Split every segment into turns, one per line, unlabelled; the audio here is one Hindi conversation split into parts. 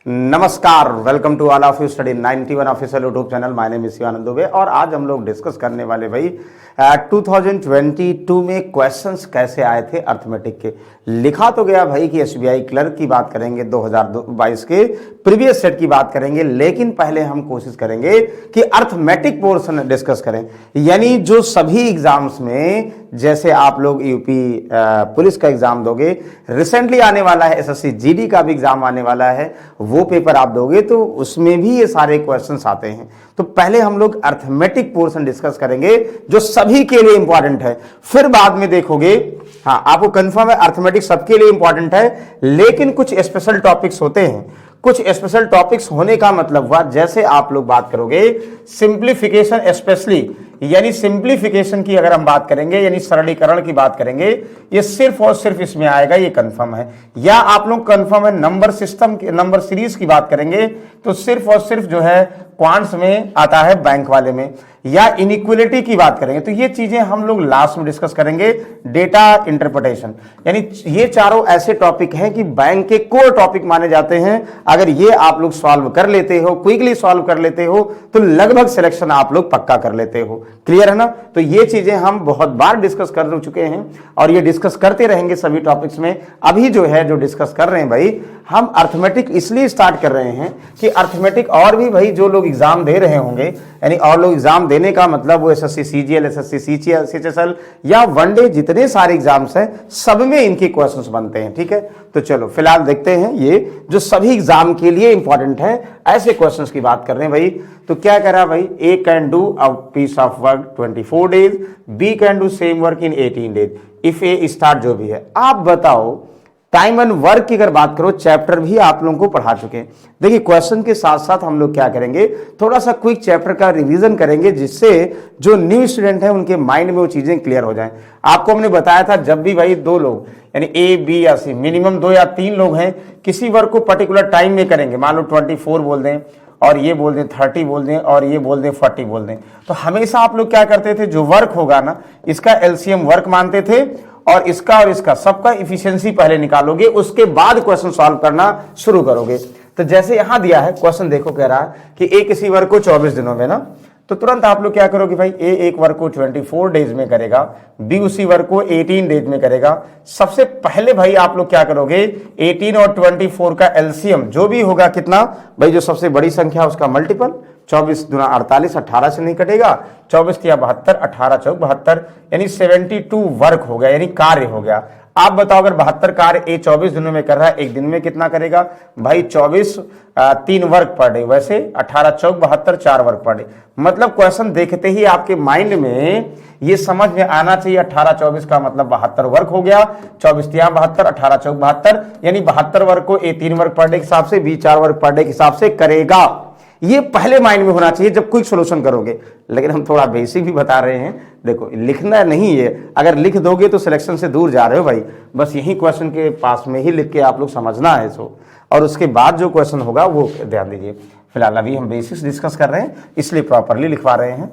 नमस्कार, welcome to all of you study 91 official YouTube channel. My name is Shivanand Dubey और आज हम लोग डिस्कस करने वाले भाई 2022 में क्वेश्चंस कैसे आए थे अर्थमेटिक के। लिखा तो गया भाई कि एसबीआई क्लर्क की बात करेंगे, 2022 के प्रीवियस सेट की बात करेंगे, लेकिन पहले हम कोशिश करेंगे कि अर्थमेटिक पोर्शन डिस्कस करें। यानी जो सभी एग्जाम्स में, जैसे आप लोग यूपी पुलिस का एग्जाम दोगे, रिसेंटली आने वाला है एसएससी जीडी का भी एग्जाम आने वाला है, वो पेपर आप दोगे तो उसमें भी ये सारे क्वेश्चंस आते हैं। तो पहले हम लोग अर्थमेटिक पोर्शन डिस्कस करेंगे जो सभी के लिए इंपॉर्टेंट है, फिर बाद में देखोगे। हाँ, आपको कंफर्म है अर्थमेटिक सबके लिए इंपॉर्टेंट है, लेकिन कुछ स्पेशल टॉपिक्स होते हैं। कुछ स्पेशल टॉपिक्स होने का मतलब हुआ, जैसे आप लोग बात करोगे सिंप्लीफिकेशन, स्पेशली यानी सिंप्लीफिकेशन की अगर हम बात करेंगे, यानी सरलीकरण की बात करेंगे, ये सिर्फ और सिर्फ इसमें आएगा, ये कंफर्म है। या आप लोग कंफर्म है नंबर सिस्टम, नंबर सीरीज की बात करेंगे तो सिर्फ और सिर्फ जो है क्वांट्स में आता है, बैंक वाले में। या इनइक्वलिटी की बात करेंगे तो ये चीजें हम लोग लास्ट में डिस्कस करेंगे। डेटा इंटरप्रिटेशन, यानी ये चारों ऐसे टॉपिक हैं कि बैंक के कोर टॉपिक माने जाते हैं। अगर ये आप लोग सॉल्व कर लेते हो, क्विकली सॉल्व कर लेते हो, तो लगभग सिलेक्शन आप लोग पक्का कर लेते हो। क्लियर है ना? तो ये चीजें हम बहुत बार डिस्कस कर चुके हैं और ये डिस्कस करते रहेंगे सभी टॉपिक्स में। अभी जो है जो डिस्कस कर रहे हैं भाई, हम अर्थमेटिक इसलिए स्टार्ट कर रहे हैं कि अर्थमेटिक और भी भाई जो लोग एग्जाम दे रहे होंगे, यानी और लोग एग्जाम देने का मतलब वो एसएससी सीजीएल, एसएससी सीएचएसएल या वनडे, जितने सारे एग्जाम्स हैं सब में इनके क्वेश्चंस बनते हैं। ठीक है, तो चलो फिलहाल देखते हैं ये जो सभी एग्जाम के लिए इंपॉर्टेंट है, ऐसे क्वेश्चंस की बात कर रहे हैं भाई। तो क्या कह रहा है भाई, A can do a piece of work 24 days, B can do same work in 18 days if A start. जो भी है आप बताओ, टाइम एंड वर्क की अगर बात करो, चैप्टर भी आप लोगों को पढ़ा चुके हैं। देखिए क्वेश्चन के साथ साथ हम लोग क्या करेंगे, थोड़ा सा क्विक चैप्टर का रिवीजन करेंगे, जिससे जो न्यू स्टूडेंट है उनके माइंड में वो चीजें क्लियर हो जाएं। आपको हमने बताया था जब भी भाई दो लोग, यानी ए बी या सी, मिनिमम 2 या 3 लोग हैं, किसी वर्क को पर्टिकुलर टाइम में करेंगे, मान लो 24 बोल दें और ये बोल दें 30 बोल दें और ये बोल दें 40 बोल दें, तो हमेशा आप लोग क्या करते थे, जो वर्क होगा ना इसका एलसीएम वर्क मानते थे और इसका सबका इफिशियंसी पहले निकालोगे, उसके बाद क्वेश्चन सॉल्व करना शुरू करोगे। तो जैसे यहां दिया है क्वेश्चन, देखो कह रहा है कि ए किसी वर्क को 24 दिनों में ना, तो तुरंत आप लोग क्या करोगे भाई, ए एक वर्क को 24 डेज में करेगा, बी उसी वर्क को 18 डेज में करेगा। सबसे पहले भाई आप लोग क्या करोगे, 18 और 24 का एलसीएम जो भी होगा कितना भाई, जो सबसे बड़ी संख्या उसका मल्टीपल, 24 दूना 48, 18 से नहीं कटेगा, 24 या 72, 18 चौक 72, यानी 72 वर्क हो गया, यानी कार्य हो गया। आप बताओ अगर 72 कार्य ए 24 दिनों में कर रहा है, एक दिन में कितना करेगा भाई, 24 3 वर्क पर डे, वैसे 18 चौक 72 4 वर्क पर डे। मतलब क्वेश्चन देखते ही आपके माइंड में ये समझ में आना चाहिए, 18 24 का मतलब 72 वर्क हो गया, 24 या 72, 18 चौक 72, यानी 72 वर्क को ए 3 वर्क पर डे के हिसाब से, बी 4 वर्क पर डे के हिसाब से करेगा। ये पहले माइंड में होना चाहिए जब क्विक सॉल्यूशन करोगे। लेकिन हम थोड़ा बेसिक भी बता रहे हैं, देखो लिखना नहीं है, अगर लिख दोगे तो सिलेक्शन से दूर जा रहे हो भाई। बस यही क्वेश्चन के पास में ही लिख के आप लोग समझना है इसको, और उसके बाद जो क्वेश्चन होगा वो ध्यान दीजिए। फिलहाल अभी हम बेसिक्स डिस्कस कर रहे हैं, इसलिए प्रॉपरली लिखवा रहे हैं।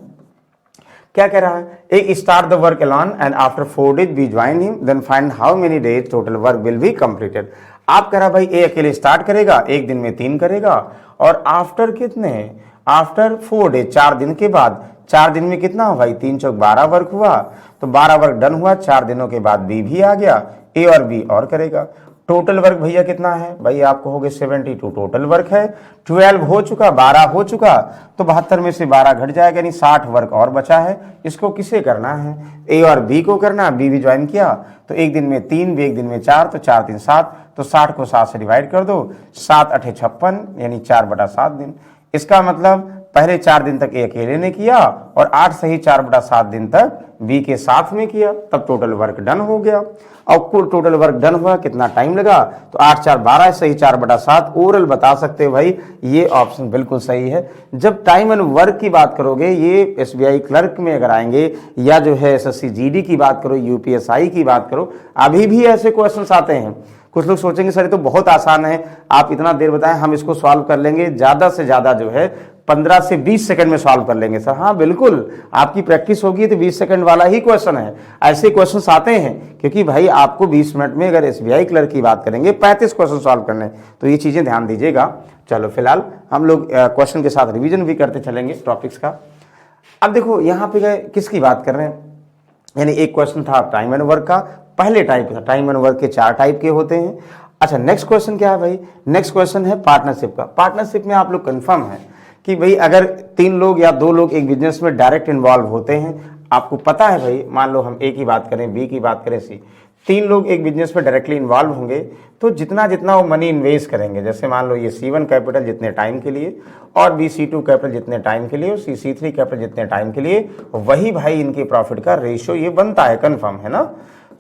क्या कह रहा है, A start the work alone and after 4 days B join him, then find how many days total work will be completed. आप कह रहा भाई ए अकेले स्टार्ट करेगा, एक दिन में 3 करेगा, और आफ्टर कितने, आफ्टर 4 डेज 4 दिन के बाद, 4 दिन में कितना हो भाई, 3 चौक 12 वर्क हुआ, तो 12 वर्क डन हुआ। 4 दिनों के बाद बी भी आ गया, ए और बी और करेगा। टोटल वर्क भैया कितना है भाई, आपको हो गए 72 टोटल वर्क है। 12 हो चुका, 12 हो चुका, तो 72 में से 12 घट जाएगा, यानी 60 वर्क और बचा है। इसको किसे करना है, ए और बी को करना। बी भी ज्वाइन किया, तो एक दिन में 3, बी एक दिन में 4, तो 4 3 7, तो 60 को 7 से डिवाइड कर दो, 7 8 56, यानी 4/7 दिन। इसका मतलब पहले 4 दिन तक ए अकेले ने किया और 8 सही 4/7 दिन तक बी के साथ में किया, तब टोटल वर्क डन हो गया। और कुल टोटल वर्क डन हुआ, कितना टाइम लगा, तो 8 4 12 सही 4/7। ओरल बता सकते हो भाई, ये ऑप्शन बिल्कुल सही है। जब टाइम एंड वर्क की बात करोगे, ये एसबीआई क्लर्क में अगर आएंगे, या जो है एसएससी जीडी की बात करो, यूपीएसआई की बात करो, अभी भी ऐसे क्वेश्चंस आते हैं। कुछ लोग सोचेंगे सर ये तो बहुत आसान है, आप इतना देर बताएं हम इसको सॉल्व कर लेंगे। ज्यादा से ज्यादा जो है 15 से 20 सेकंड में सॉल्व कर लेंगे सर। हाँ बिल्कुल, आपकी प्रैक्टिस होगी तो 20 सेकंड वाला ही क्वेश्चन है। ऐसे क्वेश्चंस आते हैं क्योंकि भाई आपको 20 मिनट में अगर एसबीआई क्लर्क की बात करेंगे 35 क्वेश्चन सॉल्व करने, तो ये चीजें ध्यान दीजिएगा। चलो फिलहाल हम लोग क्वेश्चन के साथ रिविजन भी करते चलेंगे टॉपिक्स का। अब देखो यहाँ पे गए किसकी बात कर रहे हैं, यानी एक क्वेश्चन था टाइम एंड वर्क का, पहले टाइप था। टाइम एंड वर्क के 4 टाइप के होते हैं। अच्छा नेक्स्ट क्वेश्चन क्या है भाई, नेक्स्ट क्वेश्चन है पार्टनरशिप का। पार्टनरशिप में आप लोग कंफर्म है कि भाई अगर 3 लोग या 2 लोग एक बिजनेस में डायरेक्ट इन्वॉल्व होते हैं, आपको पता है भाई, मान लो हम ए की बात करें, बी की बात करें, सी, 3 लोग एक बिजनेस में डायरेक्टली इन्वॉल्व होंगे तो जितना जितना वो मनी इन्वेस्ट करेंगे, जैसे मान लो ये C1 कैपिटल जितने टाइम के लिए और बी C2 कैपिटल जितने टाइम के लिए और C3 कैपिटल जितने टाइम के लिए, वही भाई इनके प्रॉफिट का रेशियो ये बनता है, कंफर्म है ना।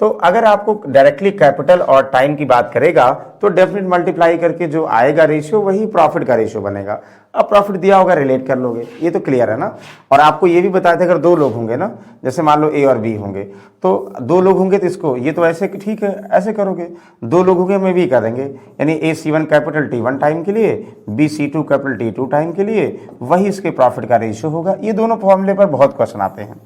तो अगर आपको डायरेक्टली कैपिटल और टाइम की बात करेगा तो डेफिनेट मल्टीप्लाई करके जो आएगा रेशियो वही प्रॉफिट का रेशियो बनेगा। अब प्रॉफिट दिया होगा रिलेट कर लोगे, ये तो क्लियर है ना। और आपको ये भी बताया था अगर 2 लोग होंगे ना, जैसे मान लो ए और बी होंगे, तो 2 लोग होंगे तो इसको ये तो ऐसे ठीक है, ऐसे करोगे। 2 लोग होंगे में भी करेंगे, यानी ए C1 कैपिटल T1 टाइम के लिए, B C2 capital T2 time के लिए, वही इसके प्रॉफिट का रेशियो होगा। ये दोनों फॉर्मूले पर बहुत क्वेश्चन आते हैं,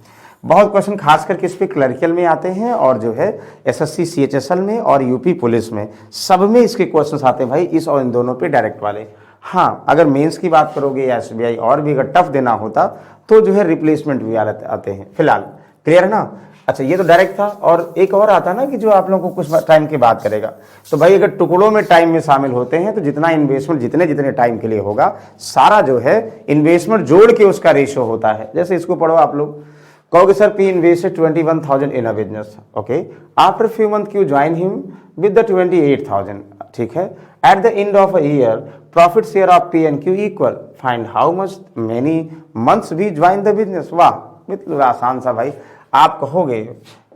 बहुत क्वेश्चन खास करके इस पे क्लर्कियल में आते हैं और जो है एसएससी CHSL में और यूपी पुलिस में, सब में इसके क्वेश्चंस आते हैं भाई, इस और इन दोनों पे डायरेक्ट वाले। हाँ अगर मेंस की बात करोगे या एसबीआई और भी अगर टफ देना होता तो जो है रिप्लेसमेंट भी आते हैं। फिलहाल क्लियर है ना। अच्छा ये तो डायरेक्ट था, और एक और आता ना कि जो आप लोगों को कुछ टाइम की बात करेगा, तो भाई अगर टुकड़ों में टाइम में शामिल होते हैं तो जितना इन्वेस्टमेंट जितने जितने टाइम के लिए होगा, सारा जो है इन्वेस्टमेंट जोड़ के उसका रेशियो होता है। जैसे इसको पढ़ो आप लोग, कहोगे sir P invested 21,000 in a business, okay? After few months you join him with the 28,000, ठीक है? At the end of a year, profit share of P and Q equal. Find how much many months we join the business. वाह, बिल्कुल आसान सा भाई। आप कहोगे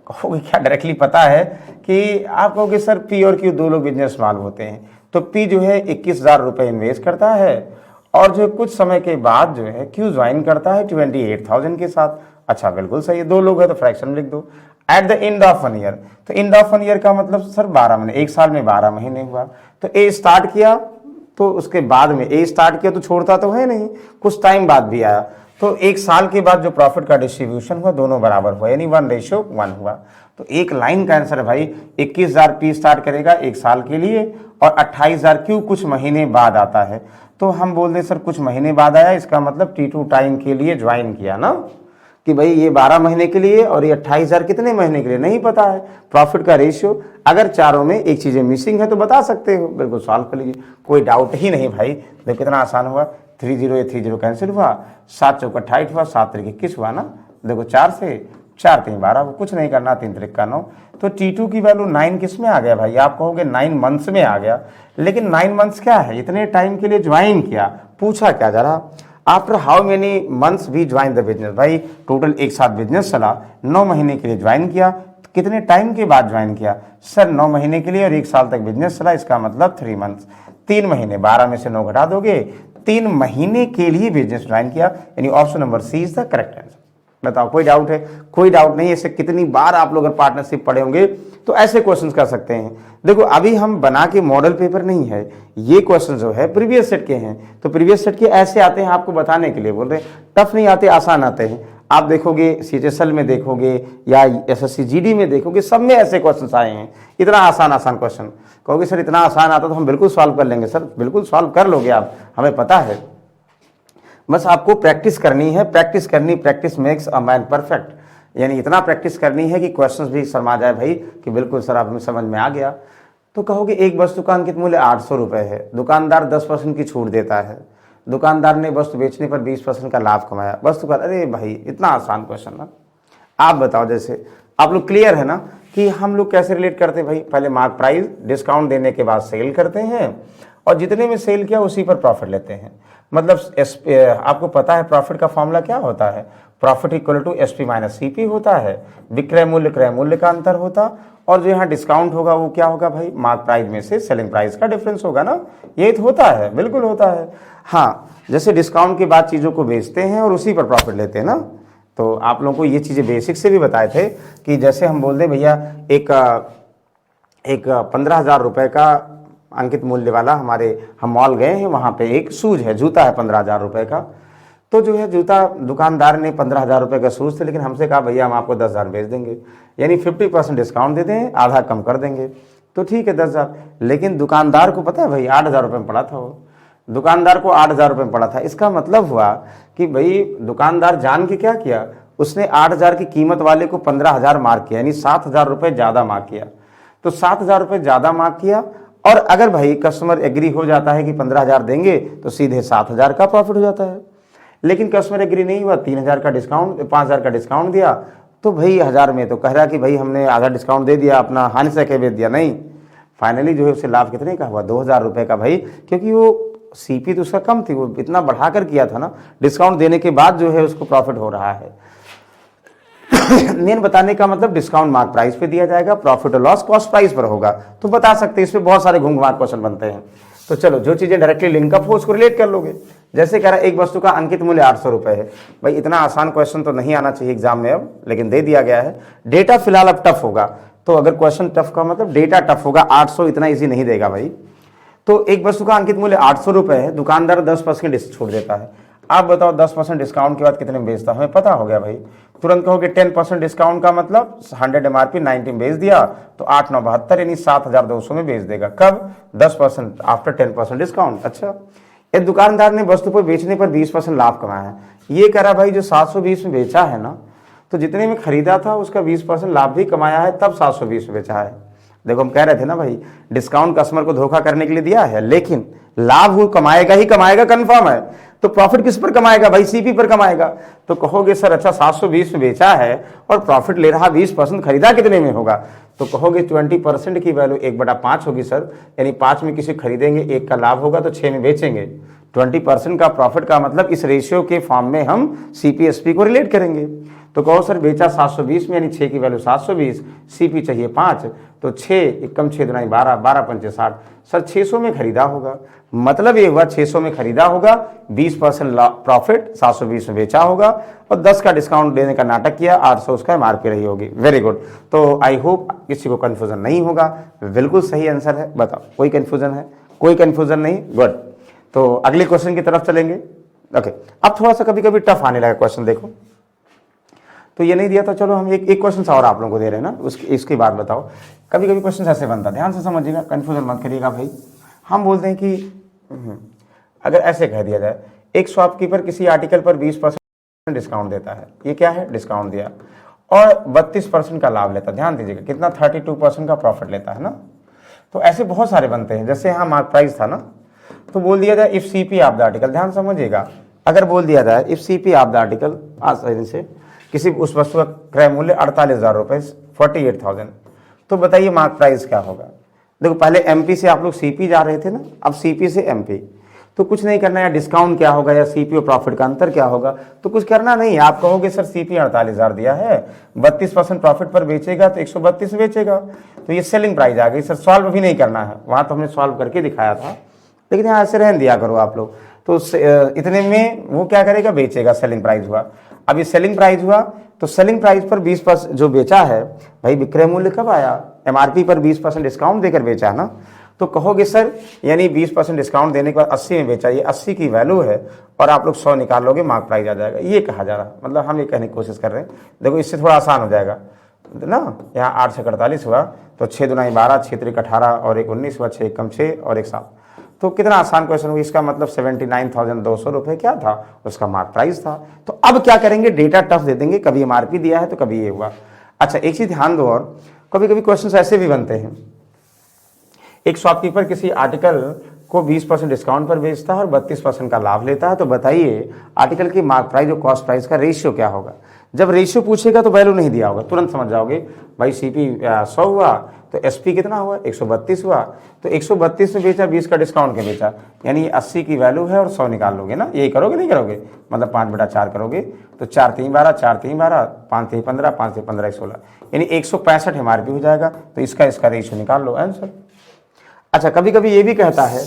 क्या डायरेक्टली पता है कि आप कहोगे सर P और Q 2 लोग बिजनेस मालूम होते हैं, तो P जो है 21,000 रुपये इन्वेस्ट करता है और जो कुछ समय के बाद जो है Q ज्वाइन करता है 28,000 के साथ। अच्छा बिल्कुल सही है, 2 लोग है तो फ्रैक्शन लिख दो। At the end of 1 year, तो एंड ऑफ 1 ईयर का मतलब सर 12 महीने, 1 साल में 12 महीने हुआ। तो ए स्टार्ट किया तो उसके बाद में ए स्टार्ट किया तो छोड़ता तो है नहीं, कुछ टाइम बाद भी आया, तो 1 साल के बाद जो प्रॉफिट का डिस्ट्रीब्यूशन हुआ दोनों बराबर हुआ, यानी 1:1 हुआ। तो एक लाइन का आंसर है भाई, 21,000 P स्टार्ट करेगा 1 साल के लिए और 28,000 Q कुछ महीने बाद आता है। तो हम बोल दें सर कुछ महीने बाद आया, इसका मतलब T2 टाइम के लिए ज्वाइन किया ना, कि भाई ये 12 महीने के लिए और ये 28,000 कितने महीने के लिए नहीं पता है। प्रॉफिट का रेशियो अगर चारों में एक चीजें मिसिंग है तो बता सकते हो, बिल्कुल सॉल्व कर लीजिए, कोई डाउट ही नहीं भाई। देखो कितना आसान हुआ, 30 30 कैंसिल हुआ, 7 चौका 28 हुआ, 7 3 21 हुआ ना। देखो 4 से 4 3 12, कुछ नहीं करना, 3 3 का 9। तो T2 की वैल्यू 9 किस में आ गया भाई, आप कहोगे 9 मंथ्स में आ गया, लेकिन 9 मंथ्स क्या है, इतने टाइम के लिए ज्वाइन किया, पूछा क्या जरा, after how many months we join the business. भाई टोटल एक साथ बिजनेस चला, 9 महीने के लिए ज्वाइन किया, तो कितने टाइम के बाद ज्वाइन किया सर, 9 महीने के लिए और 1 साल तक बिजनेस चला, इसका मतलब 3 मंथ्स, 3 महीने, 12 में से 9 घटा दोगे, 3 महीने के लिए बिजनेस ज्वाइन किया, यानी option number C is the correct answer. बताओ कोई डाउट है, कोई डाउट नहीं। ऐसे कितनी बार आप लोग अगर पार्टनरशिप पढ़े होंगे तो ऐसे क्वेश्चंस कर सकते हैं। देखो अभी हम बना के मॉडल पेपर नहीं है, ये क्वेश्चन जो है प्रीवियस सेट के हैं, तो प्रीवियस सेट के ऐसे आते हैं, आपको बताने के लिए बोल रहे हैं, टफ नहीं आते, आसान आते हैं। आप देखोगे CHSL में देखोगे या SSC GD में देखोगे, सब में ऐसे क्वेश्चन आए हैं, इतना आसान क्वेश्चन। कहोगे सर इतना आसान आता तो हम बिल्कुल सॉल्व कर लेंगे, सर बिल्कुल सॉल्व कर लोगे आप, हमें पता है, बस आपको प्रैक्टिस करनी है, प्रैक्टिस करनी, practice makes a man perfect, यानी इतना प्रैक्टिस करनी है कि क्वेश्चंस भी शर्मा जाए भाई कि बिल्कुल सर आप हमें समझ में आ गया। तो कहोगे एक वस्तु का अंकित मूल्य 800 रुपये है, दुकानदार 10% की छूट देता है, दुकानदार ने वस्तु बेचने पर 20% का लाभ कमाया, वस्तु का, अरे भाई इतना आसान क्वेश्चन ना। आप बताओ, जैसे आप लोग क्लियर है ना कि हम लोग कैसे रिलेट करते हैं भाई, पहले मार्क प्राइस, डिस्काउंट देने के बाद सेल करते हैं और जितने में सेल किया उसी पर प्रॉफिट लेते हैं। मतलब आपको पता है प्रॉफिट का फॉर्मूला क्या होता है, profit equal to SP minus CP होता है, विक्रय मूल्य क्रय मूल्य का अंतर होता, और जो यहाँ डिस्काउंट होगा वो क्या होगा भाई, मार्क प्राइस में से सेलिंग प्राइस का डिफरेंस होगा ना, ये तो होता है, बिल्कुल होता है। हाँ जैसे डिस्काउंट के बाद चीज़ों को बेचते हैं और उसी पर प्रॉफिट लेते हैं ना, तो आप लोगों को ये चीज़ें बेसिक से भी बताए थे कि जैसे हम बोल दें भैया एक 15,000 रुपये का अंकित मूल्य वाला हम मॉल गए हैं, वहाँ पे एक शूज है, जूता है 15,000 रुपये का, तो जो है जूता दुकानदार ने 15,000 रुपये का शूज़ थे, लेकिन हमसे कहा भैया हम आपको 10,000 बेच देंगे, यानी 50% डिस्काउंट दे दें, आधा कम कर देंगे। तो ठीक है 10,000, लेकिन दुकानदार को पता है भाई 8,000 रुपये में पड़ा था, वो दुकानदार को 8,000 रुपये में पड़ा था। इसका मतलब हुआ कि भाई दुकानदार जान के क्या किया, उसने 8,000 की कीमत वाले को 15,000 मार्क किया, यानी 7,000 रुपये ज़्यादा मार्क किया। तो 7,000 रुपये ज़्यादा मार्क किया, और अगर भाई कस्टमर एग्री हो जाता है कि 15,000 देंगे तो सीधे 7,000 का प्रॉफिट हो जाता है। लेकिन कस्टमर एग्री नहीं हुआ, 3,000 का डिस्काउंट, 5,000 का डिस्काउंट दिया, तो भाई 1,000 में तो कह रहा कि भाई हमने आधा डिस्काउंट दे दिया, अपना हानि से बेच दिया। नहीं, फाइनली जो है उससे लाभ कितने का हुआ, 2,000 रुपये का भाई, क्योंकि वो सीपी तो उसका कम थी, वो इतना बढ़ाकर किया था ना, डिस्काउंट देने के बाद जो है उसको प्रॉफिट हो रहा है। मेन बताने का मतलब डिस्काउंट मार्क प्राइस पे दिया जाएगा, प्रॉफिट और लॉस कॉस्ट प्राइस पर होगा। तो बता सकते हैं, इसमें बहुत सारे घुंघमार क्वेश्चन बनते हैं। तो चलो जो चीजें डायरेक्टली लिंकअप हो उसको रिलेट कर लोगे। जैसे कह रहा है एक वस्तु का अंकित मूल्य 800 रुपये है, भाई इतना आसान क्वेश्चन तो नहीं आना चाहिए एग्जाम में अब, लेकिन दे दिया गया है। डेटा फिलहाल अब टफ होगा, तो अगर क्वेश्चन टफ का मतलब डेटा टफ होगा, 800 इतना ईजी नहीं देगा भाई। तो एक वस्तु का अंकित मूल्य 800 रुपये है, दुकानदार 10% छूट देता है। आप बताओ 10% डिस्काउंट के बाद कितने में बेचता, हमें पता हो गया भाई। तुरंत कहोगे 10% डिस्काउंट का मतलब 100 MRP 90 में बेच दिया, तो 8 9 72 यानी 7,200 में बेच देगा। कब? 10% आफ्टर 10% डिस्काउंट। अच्छा, एक दुकानदार ने वस्तु पर बेचने पर 20% लाभ कमाया है। ये कह रहा भाई जो 720 में बेचा है ना, तो जितने में खरीदा था उसका 20% लाभ भी कमाया है, तब 720 में बेचा है। देखो हम कह रहे थे ना भाई, डिस्काउंट कस्टमर को धोखा करने के लिए दिया है, लेकिन लाभ वो कमाएगा ही कमाएगा, कंफर्म है। तो प्रॉफिट किस पर कमाएगा भाई? सीपी पर कमाएगा। तो कहोगे सर अच्छा 720 में बेचा है और प्रॉफिट ले रहा 20%, खरीदा कितने में होगा? तो कहोगे 20% की वैल्यू 1/5 होगी सर, यानी 5 में किसी खरीदेंगे, 1 का लाभ होगा तो 6 में बेचेंगे। 20% का प्रॉफिट का मतलब इस रेशियो के फॉर्म में हम सीपीएसपी को रिलेट करेंगे। तो कहो सर बेचा 720 में, यानी 6 की वैल्यू 720, सीपी चाहिए 5, तो 6 एकम 6 दुनाई 12, 12 पंचे 60, सर 600 में खरीदा होगा। मतलब ये हुआ 600 में खरीदा होगा, 20% प्रॉफिट, 720 में बेचा होगा, और 10 का डिस्काउंट देने का नाटक किया, 800 उसका एमआरपी रही होगी। Very good. तो आई होप किसी को कन्फ्यूजन नहीं होगा, बिल्कुल सही आंसर है। बताओ कोई कन्फ्यूजन है? कोई कन्फ्यूजन नहीं, गुड। तो अगले क्वेश्चन की तरफ चलेंगे। ओके, अब थोड़ा सा कभी कभी टफ आने लगा क्वेश्चन। देखो तो ये नहीं दिया था, चलो हम एक क्वेश्चन और आप लोगों को दे रहे हैं ना, इसकी बात बताओ। कभी कभी क्वेश्चन ऐसे बनता है, ध्यान से समझिएगा, कन्फ्यूजन मत करिएगा भाई। हम बोलते हैं कि अगर ऐसे कह दिया जाए, एक शॉपकीपर किसी आर्टिकल पर 20% डिस्काउंट देता है, ये क्या है? डिस्काउंट दिया, और 32% का लाभ लेता है। ध्यान दीजिएगा कितना, 32% का प्रॉफिट लेता है ना। तो ऐसे बहुत सारे बनते हैं। जैसे यहाँ मार्क प्राइस था ना, तो बोल दिया जाए if CP of the article, ध्यान समझिएगा, अगर बोल दिया जाए if CP of the article, आसानी से किसी उस वस्तु का क्रय मूल्य 48,000 रुपये, 48,000, तो बताइए मार्क प्राइस क्या होगा? देखो पहले एमपी से आप लोग सीपी जा रहे थे ना, अब सीपी से एमपी, तो कुछ नहीं करना है, या डिस्काउंट क्या होगा या सीपी और प्रॉफिट का अंतर क्या होगा, तो कुछ करना नहीं। आप कहोगे सर सीपी 48,000 दिया है, 32% प्रॉफिट पर बेचेगा तो 132 बेचेगा, तो ये सेलिंग प्राइस आ गई। सर सॉल्व भी नहीं करना है, वहाँ तो हमने सॉल्व करके दिखाया था, लेकिन यहाँ ऐसे रहने दिया करो आप लोग। तो इतने में वो क्या करेगा? बेचेगा, सेलिंग प्राइस हुआ। अब ये सेलिंग प्राइस हुआ, तो सेलिंग प्राइस पर 20% जो बेचा है भाई, विक्रय मूल्य कब आया? एमआरपी पर 20% डिस्काउंट देकर बेचा है ना। तो कहोगे सर यानी 20% डिस्काउंट देने के बाद 80 में बेचा, ये 80 की वैल्यू है, और आप लोग 100 निकाल लोगे, मार्क प्राइस आ जाएगा। ये कहा जा रहा है, मतलब हम ये कहने की कोशिश कर रहे हैं। देखो इससे थोड़ा आसान हो जाएगा ना, यहाँ 8 से 48 हुआ, तो 6 दुनाई 12, 6 त्रिक 18 और 1 19 हुआ, 6 कम 6 और 1 7, तो कितना आसान क्वेश्चन हुआ। इसका मतलब 79,200 रुपये क्या था? उसका मार्क प्राइस था। तो अब क्या करेंगे? डेटा टफ दे देंगे, कभी एमआरपी दिया है तो कभी ये हुआ। अच्छा एक चीज ध्यान दो, और कभी कभी क्वेश्चन ऐसे भी बनते हैं, एक शॉपकीपर किसी आर्टिकल को 20% डिस्काउंट पर बेचता है और 32% का लाभ लेता है, तो बताइए आर्टिकल की मार्क प्राइस और कॉस्ट प्राइस का रेशियो क्या होगा? जब रेशियो पूछेगा तो वैल्यू नहीं दिया होगा, तुरंत समझ जाओगे भाई सीपी 100 हुआ तो एसपी कितना हुआ? 132 हुआ, तो 132 में बेचा, 20 का डिस्काउंट के बेचा, यानी 80 की वैल्यू है और 100 निकाल लोगे ना। यही करोगे नहीं करोगे? मतलब 5/4 करोगे, तो 4 3 12, 4 3 12, 5 3 15, 5 3 15 16, यानी 165 एमआरपी हो जाएगा। तो इसका रेशियो निकाल लो, आंसर। अच्छा कभी कभी ये भी कहता है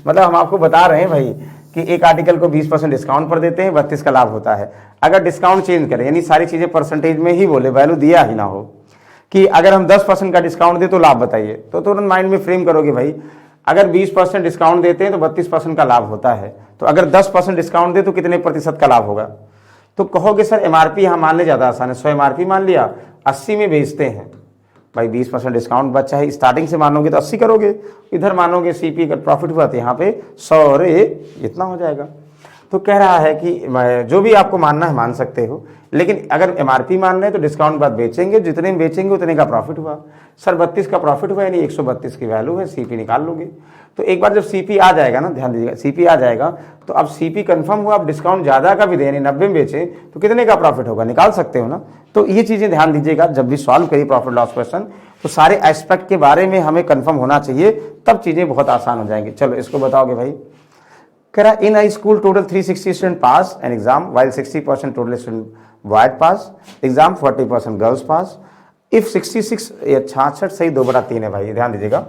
मतलब हम आपको बता रहे हैं भाई कि एक आर्टिकल को 20% डिस्काउंट पर देते हैं, 32 का लाभ होता है। अगर डिस्काउंट चेंज करें, यानी सारी चीजें परसेंटेज में ही बोले, वैल्यू दिया ही ना हो, कि अगर हम 10% का डिस्काउंट दे तो लाभ बताइए, तो तुरंत माइंड में फ्रेम करोगे भाई अगर 20% डिस्काउंट देते हैं तो 32% का लाभ होता है, तो अगर 10% डिस्काउंट दे तो कितने प्रतिशत का लाभ होगा? तो कहोगे सर एमआरपी यहाँ मानने ज़्यादा आसान है, 100 एमआरपी मान लिया, 80 में बेचते हैं, भाई 20% डिस्काउंट बचा है, स्टार्टिंग से मानोगे तो 80 करोगे, इधर मानोगे सीपी का प्रॉफिट हुआ तो यहाँ पे 100 और इतना हो जाएगा। तो कह रहा है कि जो भी आपको मानना है मान सकते हो, लेकिन अगर एमआरपी मान रहे हैं तो डिस्काउंट बाद बेचेंगे, जितने में बेचेंगे उतने का प्रॉफिट हुआ। सर 32 का प्रॉफिट हुआ यानी 132 की वैल्यू है, सीपी निकाल लोगे। तो एक बार जब सीपी आ जाएगा ना, ध्यान दीजिएगा, सीपी आ जाएगा तो अब सीपी कंफर्म हुआ, अब डिस्काउंट ज़्यादा का भी दें यानी 90 में बेचें तो कितने का प्रॉफिट होगा, निकाल सकते हो ना। तो ये चीज़ें ध्यान दीजिएगा, जब भी सॉल्व करिए प्रॉफिट लॉस क्वेश्चन तो सारे एस्पेक्ट के बारे में हमें कंफर्म होना चाहिए, तब चीज़ें बहुत आसान हो जाएंगी। चलो इसको बताओगे भाई। कह रहा in I school total 360 student pass in exam while 60% total student boys pass exam, 40% girls pass. If 66 66 सही 2/3 है भाई, ध्यान दीजिएगा,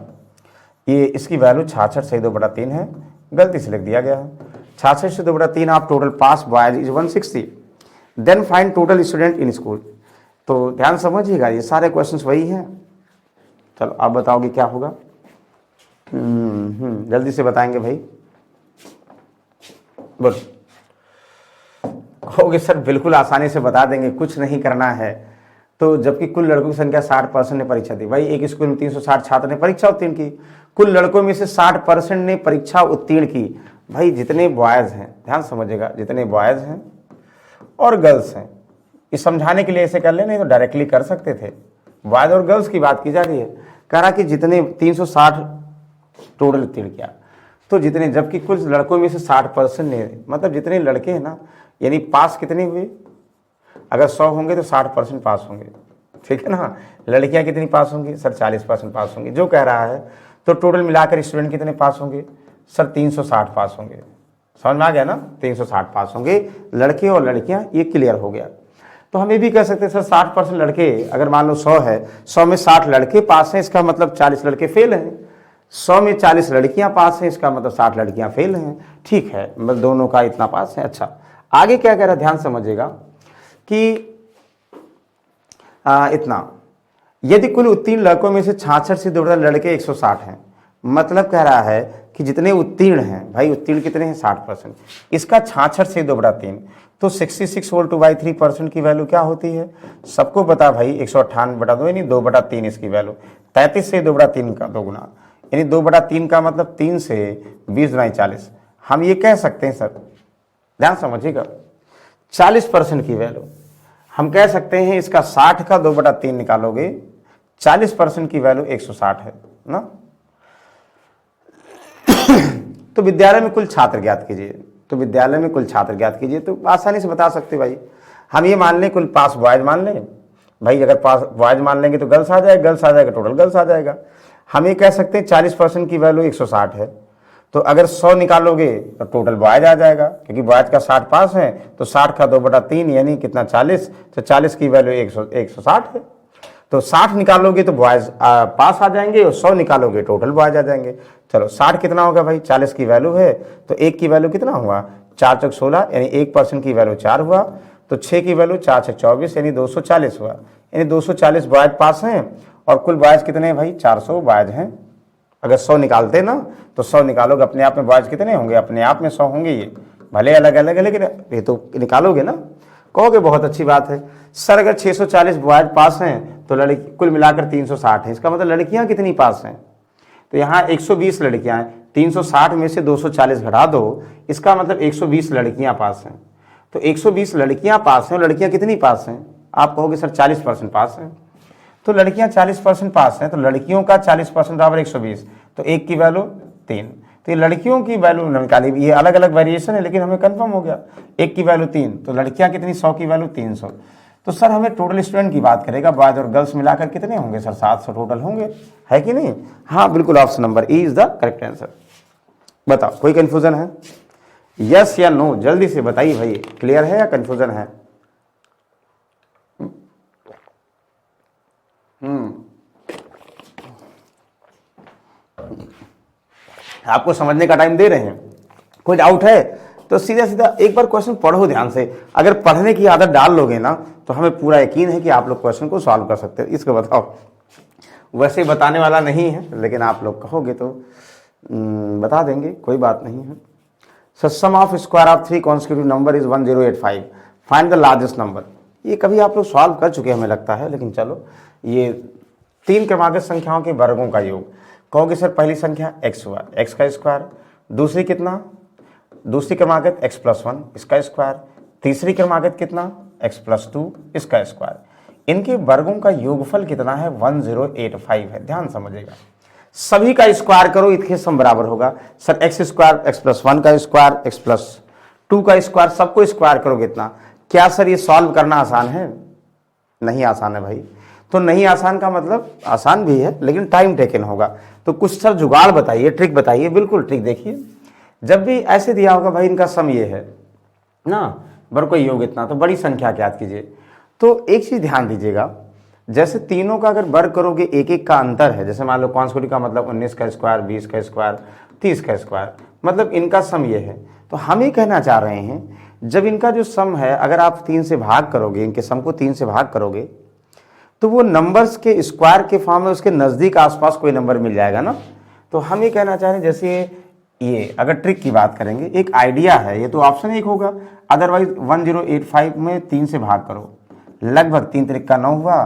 ये इसकी वैल्यू 66 सही 2/3 है, गलती से लिख दिया गया है। 66 से 2/3 आप total pass boys is 160, then find total student in school. तो ध्यान समझिएगा, ये सारे क्वेश्चंस वही हैं। चलो आप बताओगे क्या होगा? जल्दी से बताएंगे भाई, बोल। कहोगे सर बिल्कुल आसानी से बता देंगे, कुछ नहीं करना है। तो जबकि कुल लड़कों की संख्या 60% ने परीक्षा दी, भाई एक स्कूल में 360 छात्र ने परीक्षा उत्तीर्ण की, कुल लड़कों में से 60% ने परीक्षा उत्तीर्ण की। भाई जितने बॉयज हैं, ध्यान समझिएगा, जितने बॉयज हैं और गर्ल्स हैं, इस समझाने के लिए ऐसे कर ले, नहीं तो डायरेक्टली कर सकते थे। बॉयज और गर्ल्स की बात की जा रही है, कह रहा कि जितने 360 टोटल उत्तीर्ण किया, तो जितने, जबकि कुल लड़कों में से 60% ने, मतलब जितने लड़के हैं ना, यानी पास कितने हुए, अगर 100 होंगे तो 60% पास होंगे, ठीक है ना। लड़कियां कितनी पास होंगी सर? 40% पास होंगी, जो कह रहा है। तो टोटल मिलाकर स्टूडेंट कितने पास होंगे सर? 360 पास होंगे। समझ में आ गया ना, 360 पास होंगे लड़के और लड़कियां, ये क्लियर हो गया। तो हम ये भी कह सकते हैं सर 60% लड़के, अगर मान लो 100 है, 100 में 60 लड़के पास हैं, इसका मतलब 40 लड़के फेल हैं। 100 में 40 लड़कियां पास हैं, इसका मतलब 60 लड़कियां फेल हैं, ठीक है, मतलब दोनों का इतना पास है। अच्छा आगे क्या कह रहा है, ध्यान समझिएगा कि इतना, यदि कुल उत्तीर्ण लड़कों में से 66 से 2 लड़के 160 हैं, मतलब कह रहा है कि जितने उत्तीर्ण हैं, भाई उत्तीर्ण कितने हैं? 60%, इसका 66 से 2/3, तो 66 होल 2/3% की वैल्यू क्या होती है? सबको पता भाई 198/2 यानी 2/3 इसकी वैल्यू, 33 से 2/3 का 2 गुना, यानी 2/3 का मतलब 3 से 20 गुना 40। हम ये कह सकते हैं सर, ध्यान समझिएगा, 40% की वैल्यू हम कह सकते हैं, इसका 60 का 2/3 निकालोगे, 40% की वैल्यू 160 है ना। तो विद्यालय में कुल छात्र ज्ञात कीजिए, तो विद्यालय में कुल छात्र ज्ञात कीजिए, तो आसानी से बता सकते भाई। हम ये मान लें कुल पास बॉयज मान लें, भाई अगर पास बॉयज मान लेंगे तो गर्ल्स आ जाएगा, गर्ल्स आ जाएगा टोटल गर्ल्स आ जाएगा। हम ये कह सकते हैं 40% की वैल्यू 160 है, तो अगर 100 निकालोगे तो टोटल बॉयज आ जाएगा, क्योंकि बॉयज का 60 पास है, तो 60 का 2/3 यानी कितना 40, तो 40 की वैल्यू 160 है। तो 60 निकालोगे तो बॉयज पास आ जाएंगे, और 100 निकालोगे टोटल बॉयज आ जाएंगे। चलो 60 कितना होगा भाई? 40 की वैल्यू है, तो 1 की वैल्यू कितना हुआ? 4 चौक 16, यानी 1% की वैल्यू 4 हुआ, तो 6 की वैल्यू 4 से 24 यानी 240 हुआ, यानी 240 बॉयज पास हैं, और कुल बॉयज कितने हैं भाई? 400 बॉयज हैं। अगर 100 निकालते ना तो 100 निकालोगे, अपने आप में बॉयज कितने होंगे? अपने आप में 100 होंगे, ये भले अलग अलग है लेकिन ये तो निकालोगे ना। कहोगे बहुत अच्छी बात है सर, अगर 640 बॉयज पास हैं तो लड़की कुल मिलाकर 360 है, इसका मतलब लड़कियां कितनी पास हैं? तो यहाँ 120 लड़कियां हैं, 360 में से 240 घटा दो, इसका मतलब 120 लड़कियां पास हैं। तो 120 लड़कियां पास हैं, लड़कियां कितनी पास हैं? आप कहोगे सर 40% पास हैं, तो लड़कियां 40% पास हैं, तो लड़कियों का 40% बराबर 120, तो 1 की वैल्यू 3, तो ये लड़कियों की वैल्यू निकाली। ये अलग अलग वेरिएशन है लेकिन हमें कंफर्म हो गया, 1 की वैल्यू 3, तो लड़कियां कितनी? 100 की वैल्यू 300। तो सर हमें टोटल स्टूडेंट की बात करेगा, बॉयज और गर्ल्स मिलाकर कितने होंगे सर? 700 टोटल होंगे, है कि नहीं? हाँ बिल्कुल, option number E is the correct answer. बताओ कोई कंफ्यूजन है? यस या नो जल्दी से बताइए भाई, क्लियर है या कंफ्यूजन है? आपको समझने का टाइम दे रहे हैं, कोई डाउट है तो सीधा सीधा एक बार क्वेश्चन पढ़ो ध्यान से। अगर पढ़ने की आदत डाल लोगे ना तो हमें पूरा यकीन है कि आप लोग क्वेश्चन को सॉल्व कर सकते हो। इसको बताओ, वैसे बताने वाला नहीं है लेकिन आप लोग कहोगे तो बता देंगे, कोई बात नहीं है। So sum of square of 3 consecutive number is 1085, find the largest number. ये कभी आप लोग सॉल्व कर चुके हैं हमें लगता है, लेकिन चलो, ये 3 क्रमागत संख्याओं के वर्गों का योग। कहोगे सर पहली संख्या x हुआ, x का स्क्वायर, दूसरी कितना, दूसरी क्रमागत x + 1 इसका स्क्वायर, तीसरी क्रमागत कितना x + 2 इसका स्क्वायर। इनके वर्गों का योगफल कितना है 1085 है। ध्यान समझिएगा, सभी का स्क्वायर करो, इसके सम बराबर होगा। सर x स्क्वायर, x + 1 का स्क्वायर, x + 2 का स्क्वायर, सबको स्क्वायर करोगे इतना। क्या सर ये सॉल्व करना आसान है? नहीं आसान है भाई। तो नहीं आसान का मतलब आसान भी है लेकिन टाइम टेकन होगा। तो कुछ सर जुगाड़ बताइए, ट्रिक बताइए। बिल्कुल ट्रिक देखिए, जब भी ऐसे दिया होगा भाई इनका सम ये है ना, वर को योग इतना, तो बड़ी संख्या ज्ञात कीजिए। तो एक चीज ध्यान दीजिएगा, जैसे तीनों का अगर वर्ग करोगे एक एक का अंतर है, जैसे मान लो कॉन्सिक्यूटिव का मतलब 19 का स्क्वायर, 20 का स्क्वायर, 30 का स्क्वायर, मतलब इनका सम ये है। तो हम ये कहना चाह रहे हैं, जब इनका जो सम है अगर आप 3 से भाग करोगे, इनके सम को 3 से भाग करोगे, तो वो नंबर्स के स्क्वायर के फॉर्म में उसके नज़दीक आसपास कोई नंबर मिल जाएगा ना। तो हम ये कहना चाह रहे हैं, जैसे ये अगर ट्रिक की बात करेंगे, एक आइडिया है, ये तो ऑप्शन 1 होगा। अदरवाइज 1085 में 3 से भाग करो, लगभग 3 3 का 9 हुआ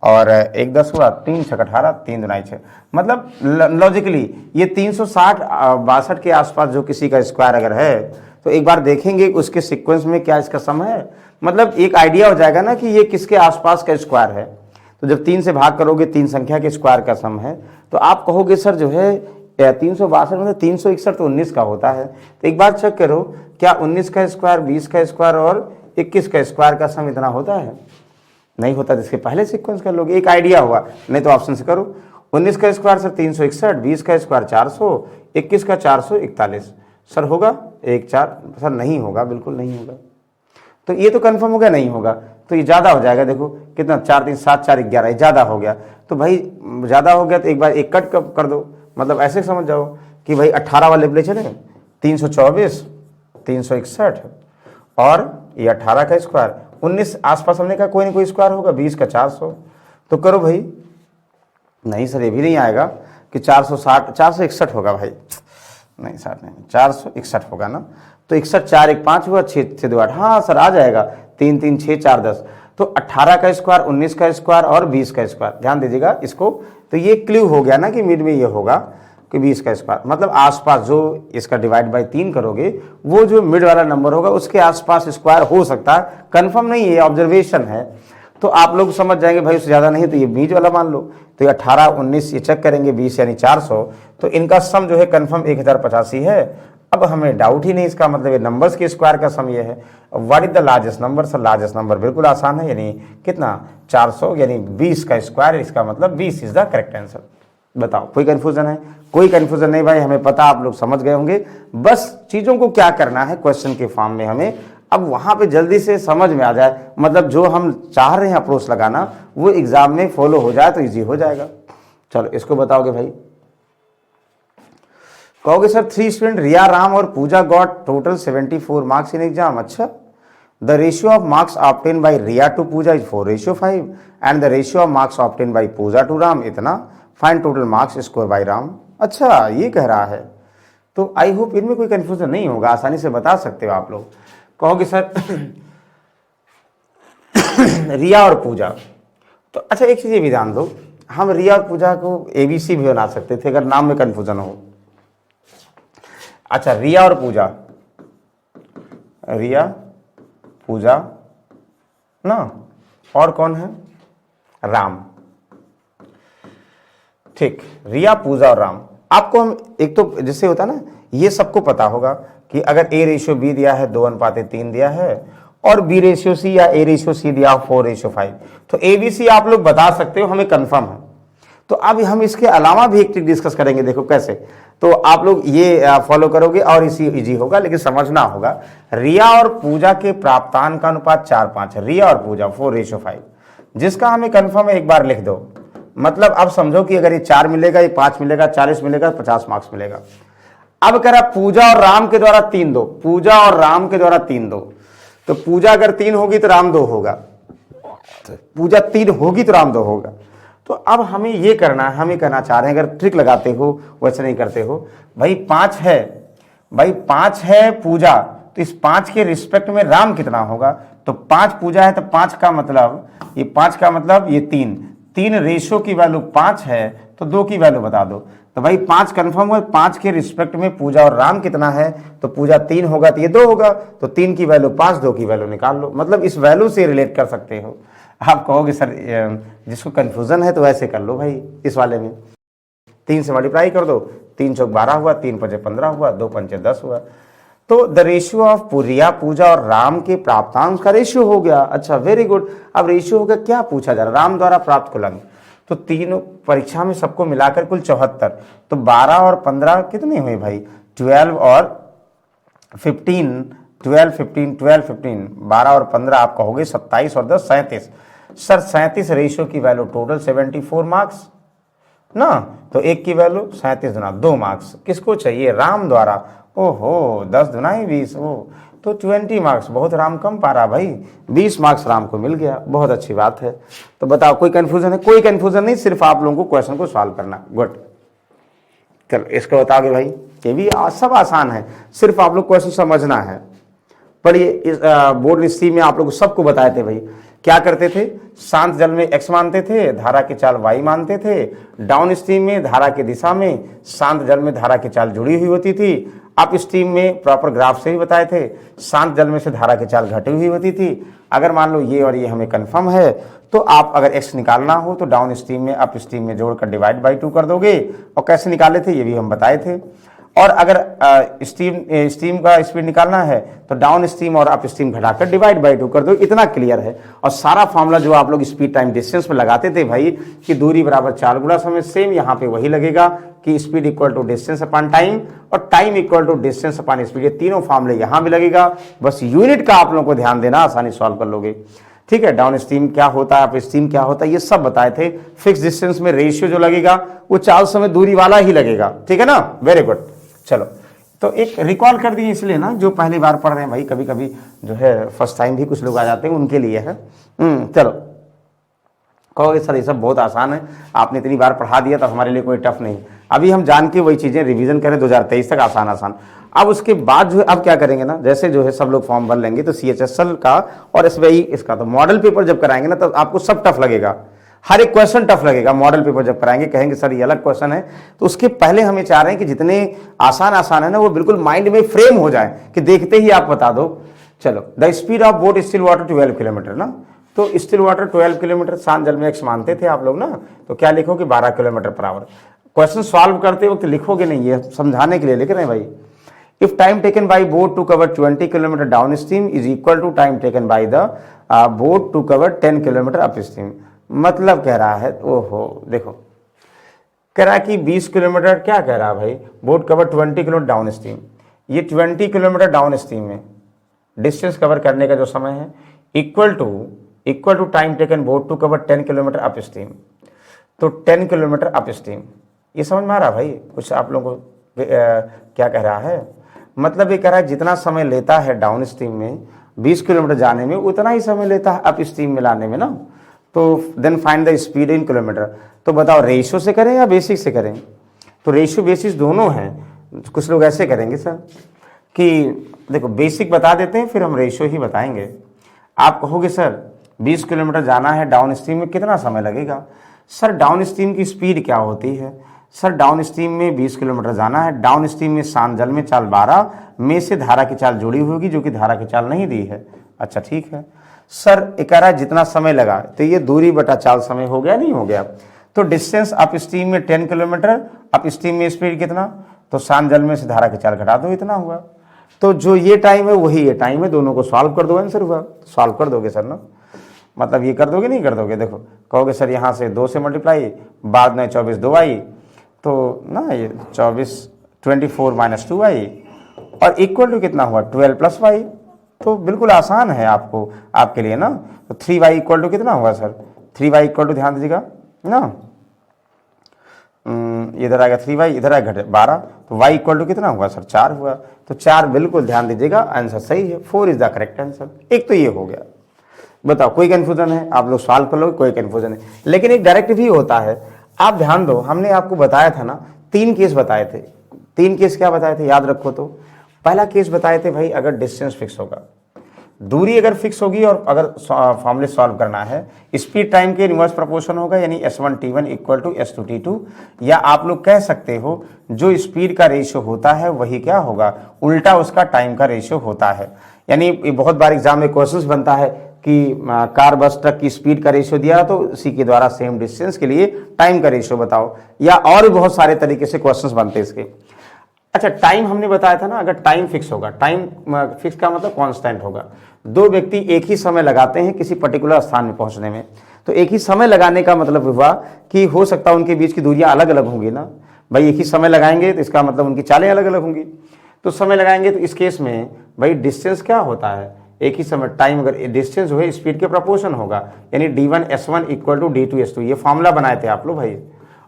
और 1 10 हुआ, 3 6 18, 3 2 6, मतलब लॉजिकली ये 360 62 के आसपास जो किसी का स्क्वायर अगर है, तो एक बार देखेंगे उसके सीक्वेंस में क्या इसका सम है। मतलब एक आइडिया हो जाएगा ना कि ये किसके आसपास का स्क्वायर है। तो जब 3 से भाग करोगे 3 संख्या के स्क्वायर का सम है, तो आप कहोगे सर जो है 362 मतलब 361 तो 19 का होता है। तो एक बार चेक करो, क्या 19 का स्क्वायर, 20 का स्क्वायर और 21 का स्क्वायर का सम इतना होता है? नहीं होता। जिसके पहले सीक्वेंस कर लोगे, एक आइडिया हुआ। नहीं तो ऑप्शन से करो, 19 का स्क्वायर सर 361, 20 का स्क्वायर 400, 21 का 441, सर होगा 1 4, सर नहीं होगा, बिल्कुल नहीं होगा। तो ये तो कंफर्म हो गया नहीं होगा। तो ये ज़्यादा हो जाएगा, देखो कितना 4 3 7 4 11, ज़्यादा हो गया। तो भाई ज़्यादा हो गया तो एक बार एक कट कर दो, मतलब ऐसे समझ जाओ कि भाई 18 वाले ले चले, 324, 361 और ये 18 का स्क्वायर, 19 आसपास हमने कहा कोई ना कोई स्क्वायर होगा, 20 का 400। तो करो भाई, नहीं सर ये भी नहीं आएगा कि 460, 461 होगा भाई, नहीं 60 नहीं, 461 होगा ना। तो 61 4 1 5 हुआ, 6 से 2 8, हाँ सर आ जाएगा, 3 3 6 4 10। तो 18 का स्क्वायर, 19 का स्क्वायर और 20 का स्क्वायर, ध्यान दीजिएगा इसको। तो ये क्लू हो गया ना कि मिड में ये होगा कि 20 का स्क्वायर, मतलब आसपास जो इसका डिवाइड बाय 3 करोगे, वो जो मिड वाला नंबर होगा उसके आसपास स्क्वायर हो सकता है। कंफर्म नहीं है, ऑब्जर्वेशन है। तो आप लोग समझ जाएंगे भाई उससे ज़्यादा नहीं, तो ये बीच वाला मान लो। तो ये 18 19 ये चेक करेंगे, 20 यानी 400, तो इनका सम जो है कंफर्म 1085 है। अब हमें डाउट ही नहीं, इसका मतलब ये नंबर्स के स्क्वायर का सम ये है। What is the largest number? Sir largest number बिल्कुल आसान है, यानी कितना 400, यानी 20 का स्क्वायर, इसका मतलब 20 इज द करेक्ट आंसर। बताओ कोई कंफ्यूजन है? कोई कंफ्यूजन नहीं भाई, हमें पता आप लोग समझ गए होंगे। बस चीज़ों को क्या करना है क्वेश्चन के फॉर्म में हमें अब वहाँ पे जल्दी से समझ में आ जाए, मतलब जो हम चाह रहे हैं अप्रोच लगाना वो एग्जाम में फॉलो हो जाए तो इजी हो जाएगा। चलो इसको बताओगे भाई, कहोगे सर 3 स्टूडेंट रिया, राम और Pooja got total 74 marks in exam. अच्छा, the ratio of marks obtain by Riya to Pooja is 4:5 and the ratio of marks obtain by Pooja to Ram इतना, find total marks score by Ram. अच्छा ये कह रहा है, तो आई होप इनमें कोई कंफ्यूजन नहीं होगा, आसानी से बता सकते हो आप लोग। कहोगे सर रिया और पूजा, तो अच्छा एक चीज़ ये भी ध्यान दो, हम रिया और पूजा को ABC भी बना सकते थे अगर नाम में कंफ्यूजन हो। अच्छा रिया और पूजा, रिया पूजा ना, और कौन है? राम। ठीक, रिया पूजा और राम। आपको हम एक तो जैसे होता है ना, ये सबको पता होगा कि अगर A/B दिया है 2:3 दिया है और B/C या A/C दिया हो 4:5, तो ABC आप लोग बता सकते हो, हमें कंफर्म है। तो अब हम इसके अलावा भी एक ट्रिक डिस्कस करेंगे, देखो कैसे। तो आप लोग ये फॉलो करोगे और इजी होगा, लेकिन समझना होगा रिया और पूजा के प्राप्तान का अनुपात 4:5 है। रिया और पूजा 4:5, जिसका हमें कंफर्म है एक बार लिख दो। मतलब अब समझो कि अगर ये 4 मिलेगा, ये 5 मिलेगा, 40 मिलेगा, 50 मार्क्स मिलेगा। अब कह रहा पूजा और राम के द्वारा 3 दो, पूजा और राम के द्वारा 3 दो, तो पूजा अगर 3 होगी तो राम 2 होगा, पूजा 3 होगी तो राम 2 होगा। तो अब हमें ये करना है, हम ये करना चाह रहे हैं, अगर ट्रिक लगाते हो वैसे नहीं करते हो, भाई 5 है, भाई 5 है पूजा, तो इस 5 के रिस्पेक्ट में राम कितना होगा, तो 5 पूजा है तो 5 का मतलब ये 5 का मतलब ये 3 रेशो की वैल्यू 5 है तो 2 की वैल्यू बता दो। तो भाई 5 कंफर्म हुआ, 5 के रिस्पेक्ट में पूजा और राम कितना है, तो पूजा 3 होगा तो ये 2 होगा, तो 3 की वैल्यू 5, 2 की वैल्यू निकाल लो। मतलब इस वैल्यू से रिलेट कर सकते हो। आप कहोगे सर जिसको कंफ्यूजन है तो वैसे कर लो भाई, इस वाले में 3 से मल्टीप्लाई कर दो, 3 चौक 12 हुआ, 3 पंचे 15 हुआ, 2 पंचे 10 हुआ। तो द रेशियो ऑफ प्रिया, पूजा और राम के प्राप्तांश का रेशियो हो गया। अच्छा वेरी गुड। अब रेशियो हो गया, क्या पूछा जा रहा, राम द्वारा प्राप्त कुलांक, तो तीनों परीक्षा में सबको मिलाकर कुल 74, तो 12 और 15 कितने हुए भाई, 12 और 15, 12 15 12 15, 12 और 15 आप कहोगे 27 और 10 37। सर 37 रेशियो की वैल्यू टोटल 74 मार्क्स ना, तो 1 की वैल्यू 37 गुना 2 मार्क्स किसको चाहिए, राम द्वारा। ओहो 10 दुना ही 20, ओ तो 20 मार्क्स, बहुत राम कम पा रहा भाई, 20 मार्क्स राम को मिल गया, बहुत अच्छी बात है। तो बताओ कोई कंफ्यूजन है, कोई कंफ्यूजन नहीं, सिर्फ आप लोगों को क्वेश्चन को सॉल्व करना। गुड, चलो इसको बताओगे भाई, ये भी सब आसान है, सिर्फ आप लोग क्वेश्चन समझना है। पढ़िए, इस बोर्ड स्ट्रीम में आप लोग सबको बताए थे भाई, क्या करते थे, शांत जल में x मानते थे, धारा की चाल y मानते थे, डाउन स्ट्रीम में धारा की दिशा में शांत जल में धारा की चाल जुड़ी हुई होती थी, अप स्ट्रीम में प्रॉपर ग्राफ से ही बताए थे, शांत जल में से धारा की चाल घटी हुई होती थी। अगर मान लो ये और ये हमें कंफर्म है, तो आप अगर x निकालना हो तो डाउन स्ट्रीम में अप स्ट्रीम में जोड़कर डिवाइड बाई 2 कर दोगे, और कैसे निकाले थे ये भी हम बताए थे। और अगर स्ट्रीम का स्पीड निकालना है तो डाउन स्ट्रीम और अप स्ट्रीम घटाकर डिवाइड बाई 2 कर दो, इतना क्लियर है। और सारा फॉर्मूला जो आप लोग स्पीड टाइम डिस्टेंस में लगाते थे भाई, कि दूरी बराबर 4 गुना समय, सेम यहाँ पे वही लगेगा कि speed equal to distance upon time और time equal to distance upon speed, ये तीनों फॉर्मूले यहाँ भी लगेगा। बस यूनिट का आप लोगों को ध्यान देना, आसानी सॉल्व कर लोगे। ठीक है, डाउन स्ट्रीम क्या होता है, अप स्ट्रीम क्या होता है, ये सब बताए थे। फिक्स डिस्टेंस में रेशियो जो लगेगा वो चाल समय दूरी वाला ही लगेगा, ठीक है ना, वेरी गुड। चलो तो एक रिकॉल कर दिए इसलिए ना, जो पहली बार पढ़ रहे हैं भाई, कभी कभी जो है फर्स्ट टाइम भी कुछ लोग आ जाते हैं, उनके लिए है। चलो कहोगे सर ये सब बहुत आसान है, आपने इतनी बार पढ़ा दिया तो हमारे लिए कोई टफ नहीं। अभी हम जान के वही चीज़ें रिवीजन करें 2023 तक, आसान आसान। अब उसके बाद जो है अब क्या करेंगे ना, जैसे जो है सब लोग फॉर्म भर लेंगे तो CHSL का और SBI इसका, तो मॉडल पेपर जब कराएंगे ना तब आपको सब टफ लगेगा, हर एक क्वेश्चन टफ लगेगा। मॉडल पेपर जब कराएंगे कहेंगे सर ये अलग क्वेश्चन है, तो उसके पहले हम ये चाह रहे हैं कि जितने आसान आसान है ना वो बिल्कुल माइंड में फ्रेम हो जाए कि देखते ही आप बता दो। चलो, the speed of boat still water 12 kilometre ना, तो स्टिल वाटर 12 किलोमीटर, शांत जल में x मानते थे आप लोग ना, तो क्या लिखोगे 12 kilometre per hour. Question solve करते वक्त लिखोगे नहीं, ये समझाने के लिए लिख रहे हैं भाई। If time taken by boat to cover 20 kilometre downstream is equal to time taken by the boat to cover 10 kilometre upstream. मतलब कह रहा है, ओहो देखो कह रहा है कि 20 किलोमीटर, क्या कह रहा है भाई, boat cover 20 kilometre downstream, ये 20 किलोमीटर डाउन स्ट्रीम में डिस्टेंस कवर करने का जो समय है equal to time taken boat to cover 10 kilometre upstream, तो 10 किलोमीटर अप स्ट्रीम। ये समझ में आ रहा भाई कुछ आप लोगों को क्या कह रहा है, मतलब ये कह रहा है जितना समय लेता है डाउन स्ट्रीम में 20 किलोमीटर जाने में, उतना ही समय लेता है अप स्ट्रीम में लाने में ना। तो then find the speed in kilometre. तो बताओ रेशियो से करें या बेसिक से करें, तो रेशियो बेसिस दोनों हैं। कुछ लोग ऐसे करेंगे सर कि देखो बेसिक बता देते हैं फिर हम रेशियो ही बताएंगे। आप कहोगे सर 20 किलोमीटर जाना है डाउन स्ट्रीम में, कितना समय लगेगा। सर डाउन स्ट्रीम की स्पीड क्या होती है, सर डाउन स्ट्रीम में 20 किलोमीटर जाना है, डाउन स्ट्रीम में शांत जल में चाल 12 में से धारा की चाल जुड़ी होगी जो कि धारा की चाल नहीं दी है। अच्छा ठीक है सर, कह रहा है जितना समय लगा, तो ये दूरी बटा चाल समय हो गया नहीं हो गया। तो डिस्टेंस अप स्ट्रीम में 10 किलोमीटर, अप स्ट्रीम में स्पीड कितना, तो शांत जल में से धारा की चाल घटा दो, इतना हुआ। तो जो ये टाइम है वही ये टाइम है, दोनों को सॉल्व कर दो, आंसर हुआ। सॉल्व कर दोगे सर ना, मतलब ये कर दोगे नहीं कर दोगे, देखो कहोगे सर यहाँ से 2 से मल्टीप्लाई, बाद में 24 2 आई, तो ना ये 24 माइनस 2 आई, और इक्वल टू कितना हुआ 12 प्लस वाई। तो बिल्कुल आसान है आपको, आपके लिए ना। तो 3y इक्वल टू कितना हुआ सर, 3y इक्वल टू ध्यान दीजिएगा ना, इधर आएगा 3y, इधर आएगा घटे 12, तो y इक्वल टू कितना हुआ सर 4 हुआ। तो 4 बिल्कुल ध्यान दीजिएगा, आंसर सही है, 4 इज द करेक्ट आंसर। एक तो ये हो गया। बताओ कोई कंफ्यूजन है? आप लोग सॉल्व कर लो, कोई कंफ्यूजन है। लेकिन एक डायरेक्ट भी होता है। आप ध्यान दो, हमने आपको बताया था ना, 3 केस बताए थे। 3 केस क्या बताए थे, याद रखो। तो पहला केस बताए थे भाई, अगर डिस्टेंस फिक्स होगा, दूरी अगर फिक्स होगी और अगर फॉर्मूले सॉल्व करना है, स्पीड टाइम के इनवर्स प्रोपोर्शन होगा, यानी S1T1 इक्वल टू S2T2, या आप लोग कह सकते हो जो स्पीड का रेशियो होता है वही क्या होगा, उल्टा उसका टाइम का रेशियो होता है। यानी बहुत बार एग्जाम में क्वेश्चंस बनता है कि कार बस ट्रक की स्पीड का रेशियो दिया तो उसी के द्वारा सेम डिस्टेंस के लिए टाइम का रेशियो बताओ, या और भी बहुत सारे तरीके से क्वेश्चंस बनते हैं इसके। अच्छा, टाइम हमने बताया था ना, अगर टाइम फिक्स होगा, टाइम फिक्स का मतलब कांस्टेंट होगा। 2 व्यक्ति एक ही समय लगाते हैं किसी पर्टिकुलर स्थान में पहुंचने में, तो एक ही समय लगाने का मतलब हुआ कि हो सकता है उनके बीच की दूरियां अलग अलग होंगी ना भाई। एक ही समय लगाएंगे तो इसका मतलब उनकी चालें अलग अलग होंगी, तो समय लगाएंगे। तो इस केस में भाई डिस्टेंस क्या होता है, एक ही समय टाइम अगर डिस्टेंस हो स्पीड के प्रोपोर्शन होगा, यानी D1S1 इक्वल टू D2S2। ये फॉर्मूला बनाए थे आप लोग भाई,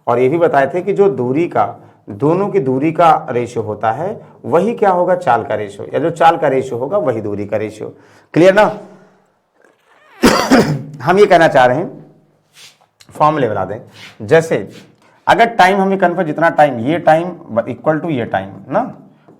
और ये भी बताए थे कि जो दूरी का, दोनों की दूरी का रेशियो होता है वही क्या होगा, चाल का रेशियो, या जो चाल का रेशियो होगा वही दूरी का रेशियो। क्लियर ना? हम ये कहना चाह रहे हैं, फॉर्मूले बना दें। जैसे अगर टाइम हमें कन्फर्म, जितना टाइम, ये टाइम इक्वल टू ये टाइम ना,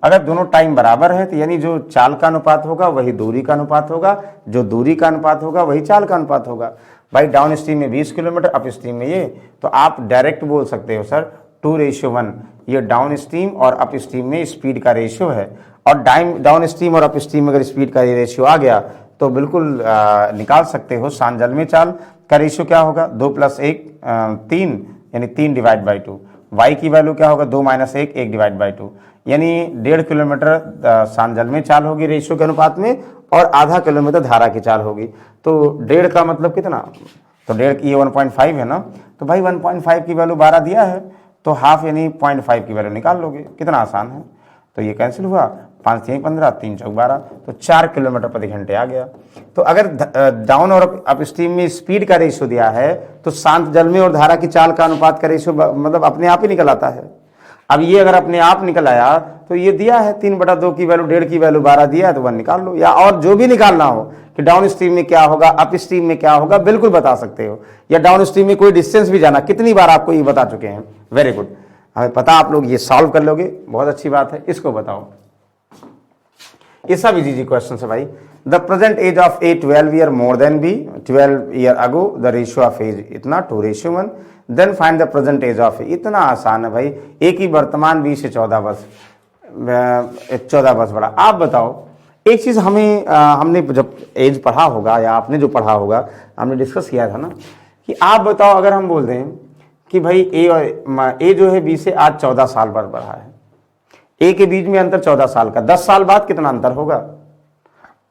अगर दोनों टाइम बराबर है तो यानी जो चाल का अनुपात होगा वही दूरी का अनुपात होगा, जो दूरी का अनुपात होगा वही चाल का अनुपात होगा। भाई डाउन स्ट्रीम में 20 किलोमीटर, अप स्ट्रीम में ये, तो आप डायरेक्ट बोल सकते हो सर 2:1। ये डाउन स्ट्रीम और अप स्ट्रीम में स्पीड का रेशियो है, और डाउन स्ट्रीम और अप स्ट्रीम में अगर स्पीड का रेशियो आ गया तो बिल्कुल निकाल सकते हो शांत जल में चाल का रेशियो क्या होगा, 2 + 1 3, यानी 3/2। वाई की वैल्यू क्या होगा, 2 - 1 1/2, यानी 1.5 किलोमीटर शांत जल में चाल होगी रेशियो के अनुपात में, और आधा किलोमीटर धारा की चाल होगी। तो 1.5 का मतलब कितना, तो 1.5 की ये 1.5 है ना, तो भाई 1.5 की वैल्यू 12 दिया है, तो हाफ यानी 0.5 की वैल्यू निकाल लोगे। कितना आसान है। तो ये कैंसिल हुआ, 5 × 3 = 15, 3 × 4 = 12, तो 4 किलोमीटर प्रति घंटे आ गया। तो अगर डाउन और अप स्ट्रीम में स्पीड का रेशियो दिया है तो शांत जल में और धारा की चाल का अनुपात का रेशियो मतलब अपने आप ही निकल आता है। अब ये अगर अपने आप निकल आया तो ये दिया है 3/2 की वैल्यू, 1.5 की वैल्यू 12 दिया है, तो 1 निकाल लो, या और जो भी निकालना हो कि डाउन स्ट्रीम में क्या होगा, अप स्ट्रीम में क्या होगा, बिल्कुल बता सकते हो। या डाउन स्ट्रीम में कोई डिस्टेंस भी जाना, कितनी बार आपको ये बता चुके हैं। वेरी गुड, हमें पता, आप लोग ये सॉल्व कर लोगे, बहुत अच्छी बात है। इसको बताओ, ये सब इजी क्वेश्चन है भाई। The present age of A 12 year more than B 12 year ago, the ratio of age इतना 2:1, then find the present age of A. इतना आसान है भाई, ए की वर्तमान 20 से 14 वर्ष, 14 वर्ष बड़ा। आप बताओ एक चीज, हमने जब एज पढ़ा होगा या आपने जो पढ़ा होगा, हमने डिस्कस किया था ना, कि आप बताओ अगर हम बोल दें कि भाई ए जो है 20 से आज 14 साल पर बढ़ा है, ए के बीच में अंतर 14 साल का, 10 साल बाद कितना अंतर होगा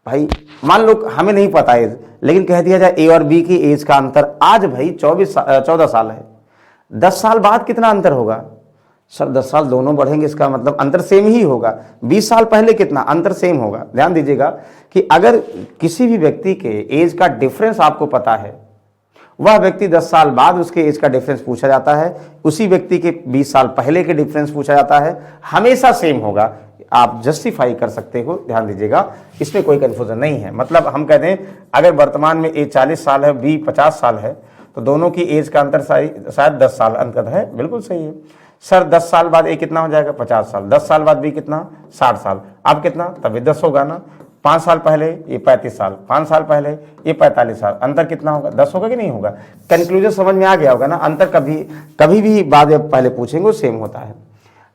भाई। मान लो हमें नहीं पता एज, लेकिन कह दिया जाए ए और बी की एज का अंतर आज भाई 14 साल है, 10 साल बाद कितना अंतर होगा सर? 10 साल दोनों बढ़ेंगे, इसका मतलब अंतर सेम ही होगा। 20 साल पहले कितना अंतर सेम होगा। ध्यान दीजिएगा कि अगर किसी भी व्यक्ति के एज का डिफरेंस आपको पता है, वह व्यक्ति 10 साल बाद उसके एज का डिफरेंस पूछा जाता है, उसी व्यक्ति के 20 साल पहले के डिफरेंस पूछा जाता है, हमेशा सेम होगा। आप जस्टिफाई कर सकते हो, ध्यान दीजिएगा, इसमें कोई कंफ्यूजन नहीं है। मतलब हम कहते हैं अगर वर्तमान में ए 40 साल है, बी 50 साल है, तो दोनों की एज का अंतर शायद 10 साल अंतर है। बिल्कुल सही है सर। 10 साल बाद ए कितना हो जाएगा, 50 साल। 10 साल बाद बी कितना, 60 साल। अब कितना, तभी 10 होगा ना। 5 साल पहले ये 35 साल, 5 साल पहले ये 45 साल, अंतर कितना होगा, 10 होगा कि नहीं होगा। कंक्लूजन समझ में आ गया होगा ना। अंतर कभी भी बाद में पहले पूछेंगे वो सेम होता है।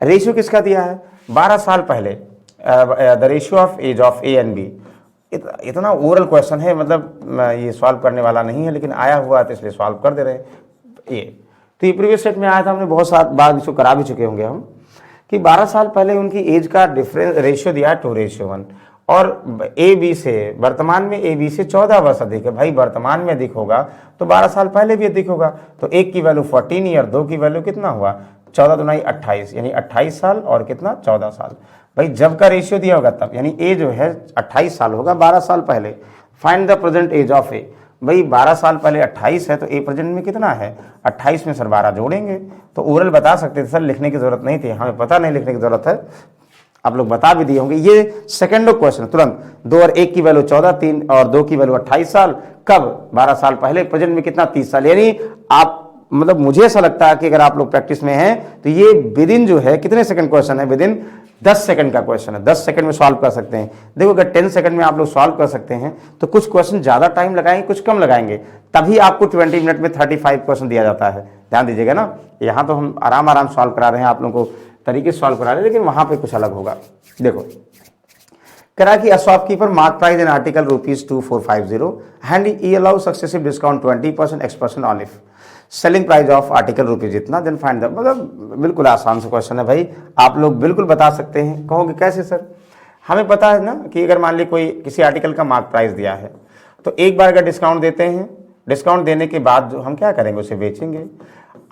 रेशियो किसका दिया है, 12 साल पहले, the ratio of age of A and B. इतना ओरल क्वेश्चन है, मतलब ये सॉल्व करने वाला नहीं है, लेकिन आया हुआ है तो इसलिए सॉल्व कर दे रहे हैं। ये तो ये प्रीवियस सेट में आया था, हमने बहुत सारी बार इसको करा भी चुके होंगे हम, कि 12 साल पहले उनकी एज का डिफरेंस रेशियो दिया है 2:1, और ए बी से वर्तमान में ए बी से 14 वर्ष अधिक है। भाई वर्तमान में अधिक होगा तो 12 साल पहले भी अधिक होगा। तो एक की वैल्यू 14 ईयर, 2 की वैल्यू कितना हुआ, 14 दूनी 28, यानी 28 साल और कितना 14 साल। भाई जब का रेशियो दिया होगा तब, यानी ए जो है 28 साल होगा 12 साल पहले। Find the present age of A. भाई 12 साल पहले 28 है तो ए प्रेजेंट में कितना है, 28 में सर 12 जोड़ेंगे। तो ओरल बता सकते थे सर, लिखने की जरूरत नहीं थी, हमें पता नहीं लिखने की जरूरत है, आप लोग बता भी दिए होंगे। ये सेकंड क्वेश्चन तुरंत, 2 और 1 की वैल्यू 14, 3 और 2 की वैल्यू 28 साल, कब? 12 साल पहले। प्रेजेंट में कितना? 30 साल। यानी आप मतलब मुझे ऐसा लगता है कि अगर आप लोग प्रैक्टिस में हैं तो ये विद इन जो है कितने सेकंड क्वेश्चन है? विद इन 10 सेकंड का क्वेश्चन है। 10 सेकंड में सॉल्व कर सकते हैं। देखो अगर 10 सेकंड में आप लोग सॉल्व कर सकते हैं तो कुछ क्वेश्चन ज्यादा टाइम लगाएंगे, कुछ कम लगाएंगे, तभी आपको 20 मिनट में 35 क्वेश्चन दिया जाता है। ध्यान दीजिएगा ना, यहाँ तो हम आराम आराम सॉल्व करा रहे हैं, आप लोगों को तरीके से सॉल्व करा रहे हैं, लेकिन वहां पर कुछ अलग होगा। देखो करा कि shopkeeper mark price in article ₹2450 and E allow successive discount 20% X% on if selling price of article rupees इतना, देन फाइंड द। मतलब बिल्कुल आसान सा क्वेश्चन है भाई, आप लोग बिल्कुल बता सकते हैं। कहोगे कैसे सर? हमें पता है ना कि अगर मान ली कोई किसी आर्टिकल का मार्क प्राइस दिया है तो एक बार अगर डिस्काउंट देते हैं, डिस्काउंट देने के बाद जो हम क्या करेंगे, उसे बेचेंगे।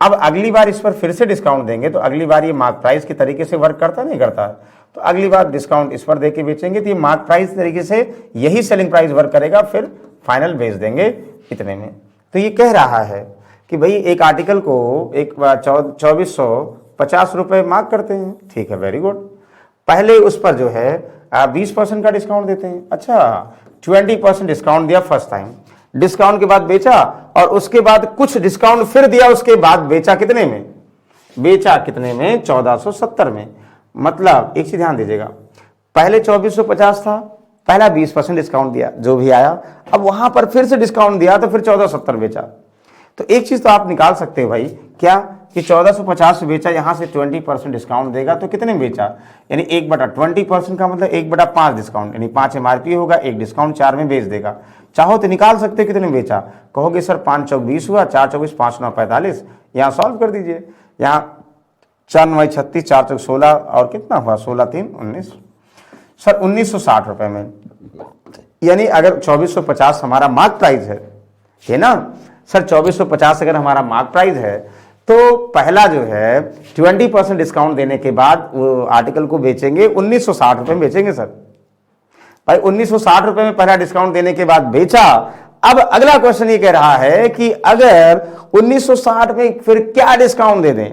अब अगली बार इस पर फिर से डिस्काउंट देंगे तो अगली बार ये मार्क प्राइस के तरीके से वर्क करता नहीं करता है, तो अगली बार डिस्काउंट इस पर देके बेचेंगे तो ये मार्क प्राइस तरीके से यही सेलिंग प्राइस वर्क करेगा, फिर फाइनल बेच देंगे इतने में। तो ये कह रहा है कि भाई एक आर्टिकल को एक 2450 रुपये मार्क करते हैं, ठीक है, वेरी गुड। पहले उस पर जो है 20% का डिस्काउंट देते हैं। अच्छा, 20% डिस्काउंट दिया फर्स्ट टाइम, डिस्काउंट के बाद बेचा और उसके बाद कुछ डिस्काउंट फिर दिया, उसके बाद बेचा कितने में? बेचा कितने में? 1470 में। मतलब एक चीज ध्यान दीजिएगा, पहले 2450 था, पहला 20% डिस्काउंट दिया जो भी आया, अब वहां पर फिर से डिस्काउंट दिया तो फिर 1470 बेचा। तो एक चीज तो आप निकाल सकते हो भाई, क्या कि 1450 बेचा, यहां से 20% डिस्काउंट देगा तो कितने में बेचा? यानी 1/20% का मतलब 1/5 डिस्काउंट, यानी 5 MRP होगा, एक डिस्काउंट 4 में बेच देगा। चाहो तो निकाल सकते हो कितने में बेचा। कहोगे सर 5 चौक 20 हुआ, 4 24 5 9 45, यहाँ सॉल्व कर दीजिए। यहाँ 4 9 36, 4 चौक 16 और कितना हुआ? 16 3 19, सर 1960 रुपए में। यानी अगर 2450 हमारा मार्क प्राइस है ना सर, 2450 अगर हमारा मार्क प्राइस है तो पहला जो है 20% डिस्काउंट देने के बाद वो आर्टिकल को बेचेंगे 1960 रुपए में बेचेंगे सर। भाई 1960 रुपए में पहला डिस्काउंट देने के बाद बेचा। अब अगला क्वेश्चन ये कह रहा है कि अगर 1960 में फिर क्या डिस्काउंट दे दें,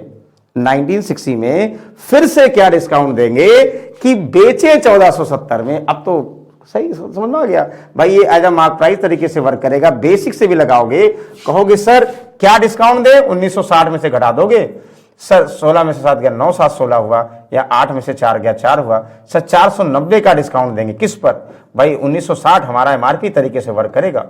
1960 में फिर से क्या डिस्काउंट देंगे कि बेचे 1470 में। अब तो सही समझ में आ गया भाई, ये एज अ मार्क प्राइस तरीके से वर्क करेगा। बेसिक से भी लगाओगे, कहोगे सर क्या डिस्काउंट दे, 1960 में से घटा दोगे, सर 16 में से 7 गया 9 7 16 हुआ, या 8 में से 4 गया 4 हुआ, सर 490 का डिस्काउंट देंगे। किस पर भाई? 1960 हमारा MRP तरीके से वर्क करेगा।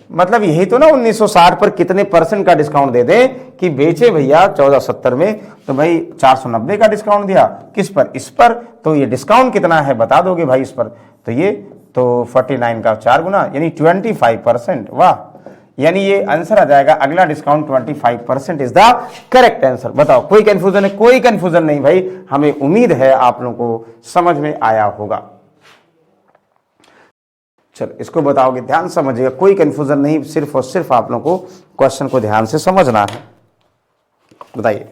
मतलब यही तो ना, 1960 पर कितने % का डिस्काउंट दे दें कि बेचे भैया 1470 में, तो भाई 490 का डिस्काउंट दिया। किस पर? इस पर। तो ये डिस्काउंट कितना है बता दोगे भाई इस पर, तो ये तो 49 का 4 गुना, यानी 25%। वाह, यानी ये आंसर आ जाएगा, अगला discount 25% is the correct answer. बताओ कोई कंफ्यूजन है? कोई कंफ्यूजन नहीं भाई, हमें उम्मीद है आप लोगों को समझ में आया होगा। चलो इसको बताओगे, ध्यान समझिएगा, कोई कंफ्यूजन नहीं, सिर्फ और सिर्फ आप लोगों को क्वेश्चन को ध्यान से समझना है। बताइए।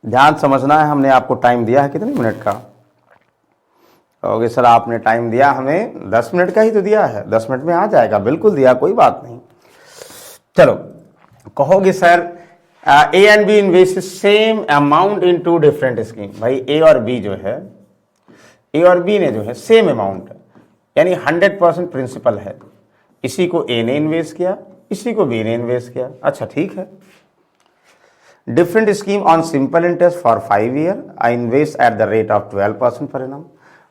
ध्यान समझना है। हमने आपको टाइम दिया है कितने मिनट का? कहोगे सर आपने टाइम दिया हमें 10 मिनट का ही तो दिया है, 10 मिनट में आ जाएगा। बिल्कुल दिया, कोई बात नहीं। चलो कहोगे sir A and B invest same amount in 2 different scheme. भाई ए और बी जो है, ए और बी ने जो है सेम अमाउंट, यानी 100% प्रिंसिपल है। इसी को ए ने इन्वेस्ट किया, इसी को बी ने इन्वेस्ट किया। अच्छा ठीक है। Different scheme on simple interest for 5 year, I invest at the rate of 12% पर एनम।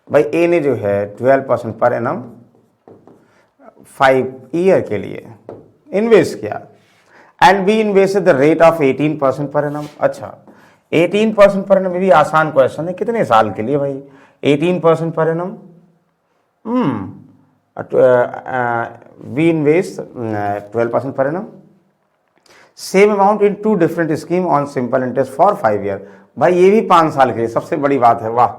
भाई ए ने जो है 12% पर एनम 5 ईयर के लिए इन्वेस्ट किया, and B invest the rate of 18% पर एनम। अच्छा 18% पर एनम, ये भी आसान क्वेश्चन है। कितने साल के लिए भाई? 18% पर एनम। बी इन्वेस्ट 12% पर annum, same amount in 2 different scheme on simple interest for 5 year. भाई ये भी 5 साल के लिए, सबसे बड़ी बात है। वाह,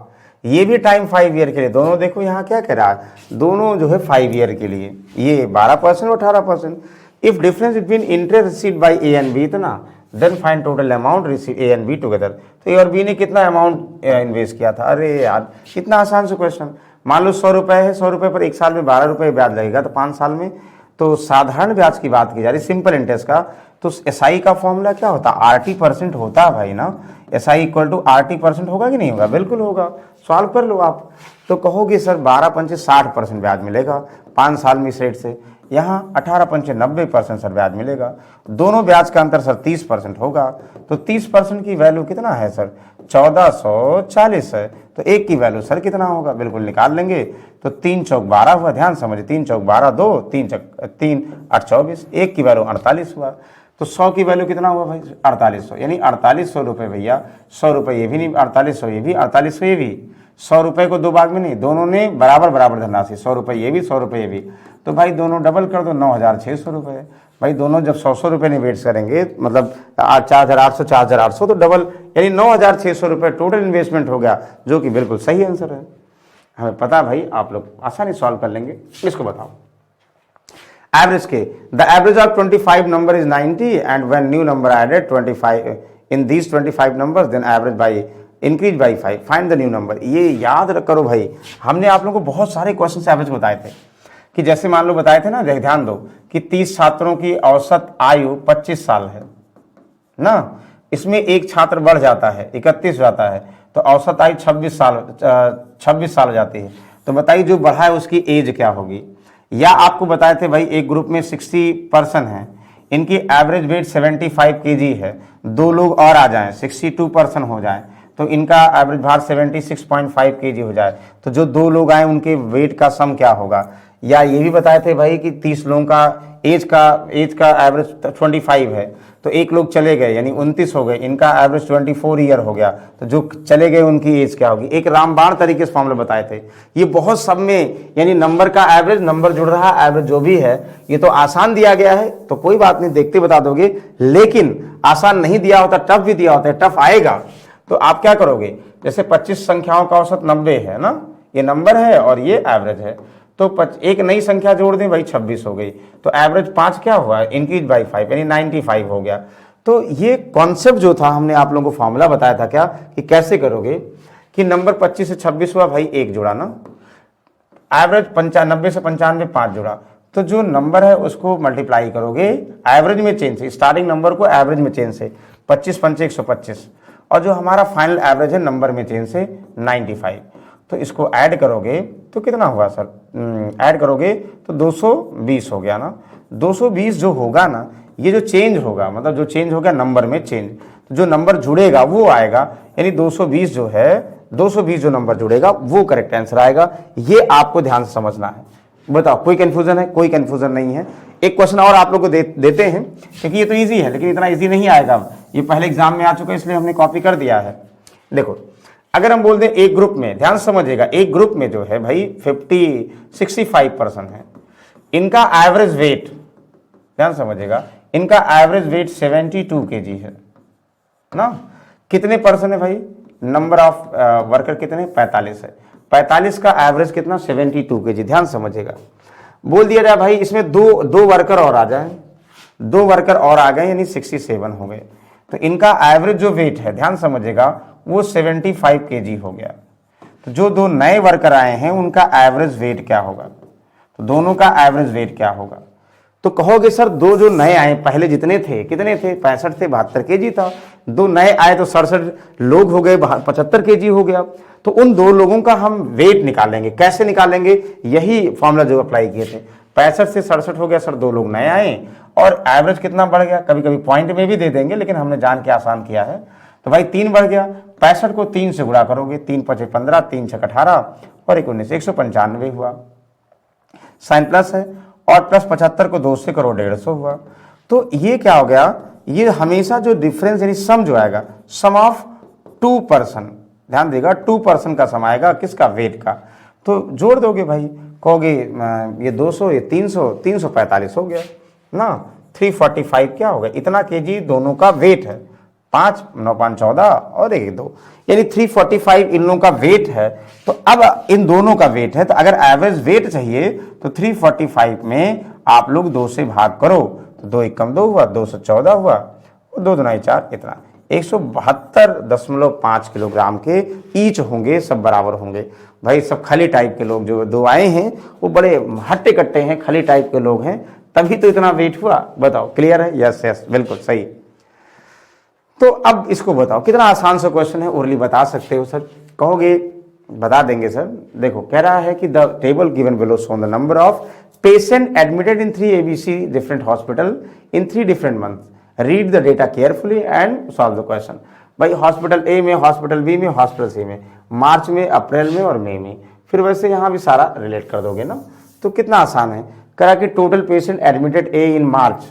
ये भी टाइम 5 ईयर के लिए। दोनों देखो यहाँ क्या कह रहा है, दोनों जो है 5 ईयर के लिए। ये 12% और 18%। If difference between interest received by A and B इतना, then find total amount receive A and B together. तो ए और बी ने कितना अमाउंट इन्वेस्ट किया था? अरे यार कितना आसान सा क्वेश्चन। मान लो 100 रुपए है, 100 रुपए पर 1 साल में 12 रुपए ब्याज लगेगा, तो 5 साल में तो साधारण ब्याज की बात की जा रही, सिंपल इंटरेस्ट का, तो एसआई का फॉर्मूला क्या होता है, RT% होता है भाई ना। एसआई इक्वल टू RT% होगा कि नहीं होगा, बिल्कुल होगा, सॉल्व कर लो आप। तो कहोगे सर 12 पंचे 60% ब्याज मिलेगा 5 साल में इस रेट से, यहाँ 18 पंचे 90% सर ब्याज मिलेगा। दोनों ब्याज का अंतर सर 30% होगा, तो 30% की वैल्यू कितना है सर, 1440 है। तो एक की वैल्यू सर कितना होगा, बिल्कुल निकाल लेंगे। तो 3 चौक 12 हुआ, ध्यान समझिए, 3 चौक 12 2, 3 8 24, एक की वैल्यू 48 हुआ। तो 100 की वैल्यू कितना हुआ भाई, 4800, यानी 4800 रुपये भैया, 100 रुपये ये भी नहीं, 4800 ये भी, 4800 ये भी। 100 रुपये को दो भाग में नहीं, दोनों ने बराबर बराबर धनराशि, 100 रुपये ये भी 100 रुपये ये भी, तो भाई दोनों डबल कर दो, 9600 रुपये। भाई दोनों जब 100 रुपये इन्वेस्ट करेंगे, मतलब 4800 4800, तो डबल यानी 9600 रुपये टोटल इन्वेस्टमेंट हो गया, जो कि बिल्कुल सही आंसर है। हमें पता भाई, आप लोग आसानी सॉल्व कर लेंगे। इसको बताओ एवरेज के, the average of 25 number is 90 and when new number added 25 in these 25 numbers then average by increase by 5, find the new number. ये याद करो भाई, हमने आप लोगों को बहुत सारे क्वेश्चन एवरेज बताए थे, कि जैसे मान लो बताए थे ना, ध्यान दो कि 30 छात्रों की औसत आयु 25 साल है ना, इसमें एक छात्र बढ़ जाता है 31 जाता है, तो औसत आयु 26 साल हो जाती है। तो बताइए जो बढ़ा है उसकी एज क्या होगी। या आपको बताए थे भाई एक ग्रुप में 60 पर्सन है, इनकी एवरेज वेट 75 kg है, दो लोग और आ जाएं 62 पर्सन हो जाएं, तो इनका एवरेज भार 76.5 kg हो जाए, तो जो दो लोग आए उनके वेट का सम क्या होगा। या ये भी बताए थे भाई कि 30 लोगों का एज का एवरेज 25 है, तो एक लोग चले गए यानी 29 हो गए, इनका एवरेज 24 ईयर हो गया, तो जो चले गए उनकी एज क्या होगी। एक रामबाण तरीके से फॉर्मूला बताए थे। ये बहुत सब में यानी नंबर का एवरेज, नंबर जुड़ रहा है, एवरेज जो भी है, ये तो आसान दिया गया है तो कोई बात नहीं, देखते बता दोगे, लेकिन आसान नहीं दिया होता, टफ भी दिया होता है, टफ आएगा तो आप क्या करोगे। जैसे 25 संख्याओं का औसत 90 है ना, ये नंबर है और ये एवरेज है, तो एक नई संख्या जोड़ दें भाई 26 हो गई, तो एवरेज 5 क्या हुआ, इंक्रीज बाई 5 यानी 95 हो गया। तो ये कॉन्सेप्ट जो था हमने आप लोगों को फॉर्मूला बताया था क्या, कि कैसे करोगे कि नंबर 25 से 26 हुआ भाई, एक जोड़ा ना, एवरेज 90 से 95 5 जोड़ा, तो जो नंबर है उसको मल्टीप्लाई करोगे एवरेज में चेंज से, स्टार्टिंग नंबर को एवरेज में चेंज से, 25 पंचे 125, और जो हमारा फाइनल एवरेज है नंबर में चेंज से 95, तो इसको ऐड करोगे तो कितना हुआ सर, ऐड करोगे तो 220 हो गया ना। 220 जो होगा ना, ये जो चेंज होगा, मतलब जो चेंज हो गया नंबर में चेंज, तो जो नंबर जुड़ेगा वो आएगा, यानी 220 जो है, 220 जो नंबर जुड़ेगा वो करेक्ट आंसर आएगा। ये आपको ध्यान से समझना है। बताओ कोई कंफ्यूजन है, कोई कंफ्यूजन नहीं है। एक क्वेश्चन और आप लोग को देते हैं, क्योंकि ये तो इजी है, लेकिन इतना इजी नहीं आएगा, ये पहले एग्जाम में आ चुका है इसलिए हमने कॉपी कर दिया है। देखो अगर हम बोल दें एक ग्रुप में, ध्यान समझिएगा, एक ग्रुप में जो है भाई 65 पर्सन है, इनका एवरेज वेट, ध्यान समझिएगा, इनका एवरेज वेट 72 kg है ना। कितने पर्सन है भाई, नंबर ऑफ वर्कर कितने, 45 है, 45 का एवरेज कितना, 72 kg। ध्यान समझिएगा, बोल दिया जाए भाई इसमें दो वर्कर और आ जाए, 2 वर्कर और आ गए यानी 67 हो गए, तो इनका एवरेज जो वेट है, ध्यान समझिएगा, वो 75 kg हो गया। तो जो 2 नए वर्कर आए हैं उनका एवरेज वेट क्या होगा, तो दोनों का एवरेज वेट क्या होगा। तो कहोगे सर 2 जो नए आए, पहले जितने थे कितने थे, 65 थे, 72 kg था, 2 नए आए तो 67 लोग हो गए, 75 kg हो गया। तो उन 2 लोगों का हम वेट निकालेंगे, कैसे निकालेंगे, यही फॉर्मूला जो अप्लाई किए थे। 65 से 67 हो गया सर, 2 लोग नए आए और एवरेज कितना बढ़ गया, कभी कभी पॉइंट में भी दे देंगे लेकिन हमने जान के आसान किया है, तो भाई 3 बढ़ गया। 65 को 3 से गुणा करोगे, 3 5 15, 3 6 18 और 19 195 हुआ, साइन प्लस है, और प्लस 75 को 2 से करो 150 हुआ। तो ये क्या हो गया, ये हमेशा जो डिफरेंस यानी सम जो आएगा, सम ऑफ 2 पर्सन, ध्यान देगा 2 पर्सन का सम आएगा, किसका, वेट का। तो जोड़ दोगे भाई, कहोगे ये 200 ये 300, 345 हो गया ना, 345 क्या हो गया, इतना kg दोनों का वेट है, 5 9 5 14 और 1 2, यानी 345 इन लोगों का वेट है। तो अब इन दोनों का वेट है, तो अगर एवरेज वेट चाहिए तो 345 में आप लोग 2 से भाग करो, तो 2 1 2 हुआ, 214 हुआ, 2 2 4, इतना 172.5 किलोग्राम के ईच होंगे, सब बराबर होंगे। भाई सब खली टाइप के लोग जो 2 आए हैं वो बड़े हट्टे कट्टे हैं, खली टाइप के लोग हैं, तभी तो इतना वेट हुआ। बताओ, क्लियर है? यस यस, बिल्कुल सही। तो अब इसको बताओ, कितना आसान सा क्वेश्चन है, ओरली बता सकते हो सर? कहोगे बता देंगे सर। देखो कह रहा है कि the table given below show the number of patient admitted in 3 ABC different hospital in 3 different month, read the data carefully and solve the question. भाई हॉस्पिटल ए में, हॉस्पिटल बी में, हॉस्पिटल सी में, मार्च में, अप्रैल में और मई में, फिर वैसे यहाँ भी सारा रिलेट कर दोगे ना, तो कितना आसान है। करा कि total patient admitted A in March,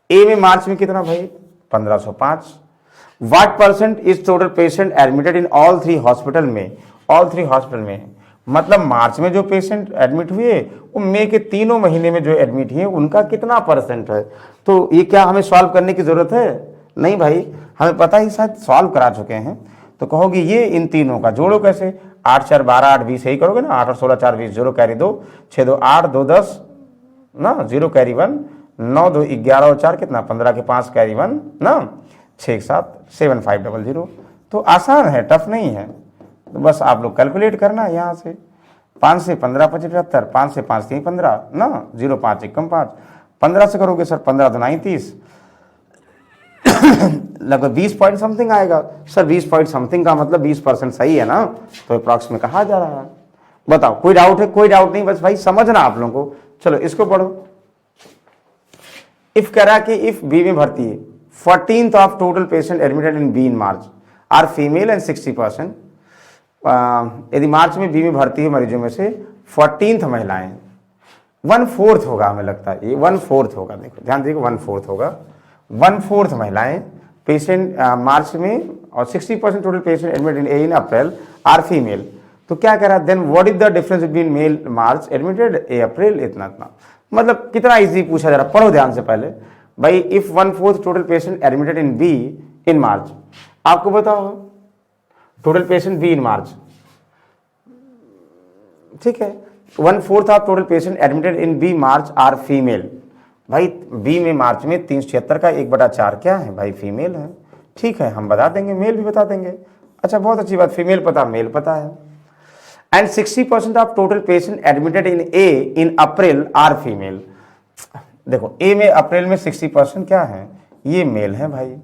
ए में मार्च में कितना भाई 1505। What percent is total patient admitted in all 3 hospital में, ऑल 3 हॉस्पिटल में, मतलब मार्च में जो पेशेंट एडमिट हुए वो मई के तीनों महीने में जो एडमिट हुए उनका कितना परसेंट है। तो ये क्या हमें सॉल्व करने की जरूरत है? नहीं भाई, हमें पता ही, शायद सॉल्व करा चुके हैं। तो कहोगे ये इन तीनों का जोड़ो कैसे, 8 4 12 8 20 यही करोगे ना, 8 और 16 4 20, 0 कैरी 2, 6 2 8 2 10 ना, 0 कैरी 1, 9 2 11 और 4 कितना 15 के 5 कैरी 1 ना, 6 7 7 5 0 0। तो आसान है, टफ नहीं है। तो बस आप लोग कैलकुलेट करना है यहाँ से, 5 से 15 75, 5 से 5 3 15 ना, 0 5 1 5, 15 से करोगे सर 15 2 9 30, लगभग 20 पॉइंट समथिंग आएगा सर। 20 पॉइंट समथिंग का मतलब 20% सही है ना, तो अप्रॉक्स में कहा जा रहा है। बताओ कोई डाउट है? कोई डाउट नहीं, बस भाई समझना आप लोगों को। चलो इसको पढ़ो। इफ कह रहा कि इफ बी में भर्ती है 14th of total patient admitted in B in March are female and 60%, यदि मार्च में बी में भर्ती है मरीजों में से 14th महिलाएं, 1/4 होगा, हमें लगता है ये 1/4 होगा। देखो ध्यान दीजिए, 1/4 होगा, 1/4 महिलाएं पेशेंट मार्च में, और 60% total patient admitted in A in April are female. तो क्या कह रहा है, then what is the difference between male March admitted A April, इतना इतना। मतलब कितना इजी पूछा जा रहा, पढ़ो ध्यान से पहले भाई। If 1/4 total patient admitted in B in March, आपको बताओ total patient B in March, ठीक है, 1/4 of total patient admitted in B March are female. भाई बी में मार्च में 376 का 1/4 क्या है भाई, फीमेल है। ठीक है, हम बता देंगे, मेल भी बता देंगे। अच्छा बहुत अच्छी बात, फीमेल पता, मेल पता है। And 60% of total patient admitted in A in April are female. देखो ए में अप्रैल में 60% क्या है, ये मेल है भाई,